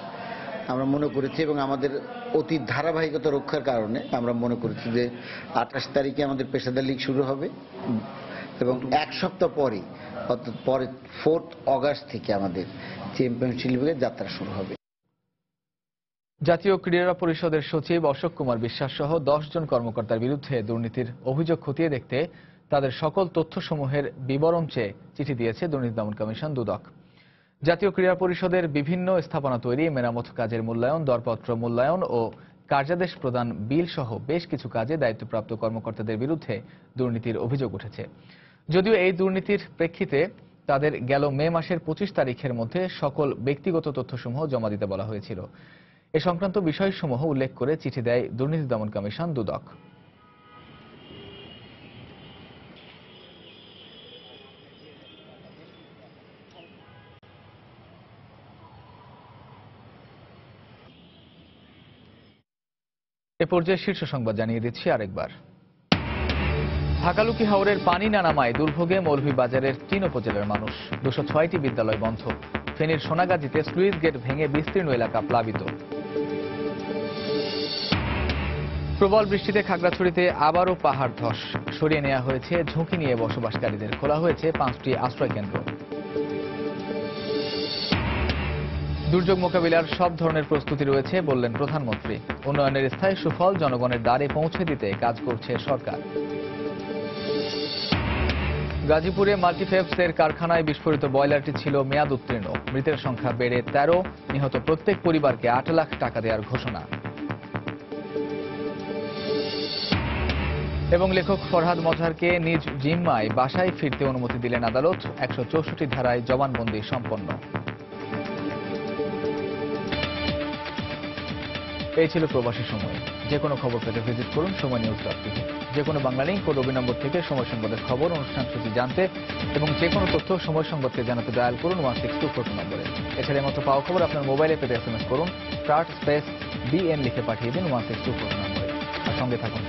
আমরা মনে করেছি এবং আমাদের অতি ধারাবাহিকতা রক্ষার কারণে আমরা মনে করেছি যে 28 তারিখে আমাদের পেশাদার লিগ শুরু হবে এবং এক সপ্তাহ পরে অর্থাৎ পরে 4 আগস্ট থেকে আমাদের চ্যাম্পিয়নশিপ লিগের যাত্রা শুরু হবে। জাতীয় ক্রীড়া পরিষদের সচিব অশোক কুমার বিশ্বাস সহ 10 জন কর্মকর্তার বিরুদ্ধে দুর্নীতির অভিযোগ খতিয়ে দেখতে তাদের সকল তথ্যসমূহের বিবরণ চেয়ে চিঠি দিয়েছে দুর্নীতি দমন কমিশন দুদক। জাতীয় ক্রীড়া পরিষদের বিভিন্ন স্থাপনা তৈরি, মেরামত কাজের মূল্যায়ন, দরপত্র মূল্যায়ন ও কার্যাদেশ প্রদান বিল সহ বেশ কিছু কাজে দায়িত্বপ্রাপ্ত কর্মকর্তাদের বিরুদ্ধে দুর্নীতির অভিযোগ উঠেছে। যদিও এই দুর্নীতির প্রেক্ষিতে তাদের গেল মে মাসের 25 তারিখের মধ্যে সকল ব্যক্তিগত তথ্যসমূহ জমা দিতে বলা হয়েছিল। এ সংক্রান্ত বিষয়সমূহ উল্লেখ করে চিঠি দেয় দুর্নীতি দমন কমিশন দুদক। এ পর্যায়ে শীর্ষ সংবাদ জানিয়ে দিচ্ছি আরেকবার। হাকালুকি হাওরের পানি না নামায় দুর্ভোগে মৌলভীবাজারের 3 উপজেলার মানুষ। 206টি বিদ্যালয় বন্ধ। ফেনীর সোনাগাজীতে স্লুইস গেট ভেঙে বিস্তীর্ণ এলাকা প্লাবিত। প্রবল বৃষ্টিতে খাগড়াছড়িতে আবারও পাহাড় ধস। সরিয়ে নেওয়া হয়েছে ঝুঁকি নিয়ে বসবাসকারীদের। খোলা হয়েছে 5টি আশ্রয় কেন্দ্র। দুর্যোগ মোকাবিলার সব ধরনের প্রস্তুতি রয়েছে বললেন প্রধানমন্ত্রী। উন্নয়নের স্থায়ী সুফল জনগণের দ্বারে পৌঁছে দিতে কাজ করছে সরকার। গাজীপুরে মাল্টিফেপসের কারখানায় বিস্ফোরিত বয়লারটি ছিল মেয়াদ উত্তীর্ণ। মৃতের সংখ্যা বেড়ে 13। নিহত প্রত্যেক পরিবারকে 8 লাখ টাকা দেওয়ার ঘোষণা। এবং লেখক ফরহাদ মজহারকে নিজ জিম্মায় বাসায় ফিরতে অনুমতি দিলেন আদালত। 164 ধারায় জবানবন্দি সম্পন্ন। এই ছিল প্রবাসী সময়। যে কোনো খবর পেতে ভিজিট করুন সময়নিউজ.টিভি। যে কোনো বাংলা লিঙ্ক ও রবি নম্বর থেকে সময় সংবাদের খবর, অনুষ্ঠান সূচি জানতে এবং যে কোনো তথ্য সময় সংবাদকে জানাতে ডায়াল করুন 16242 নম্বরে। এছাড়া মতো পাওয়া খবর আপনার মোবাইলে পেতে SMS করুন *BN লিখে পাঠিয়ে দিন 16242 নম্বরে। আর সঙ্গে থাকুন।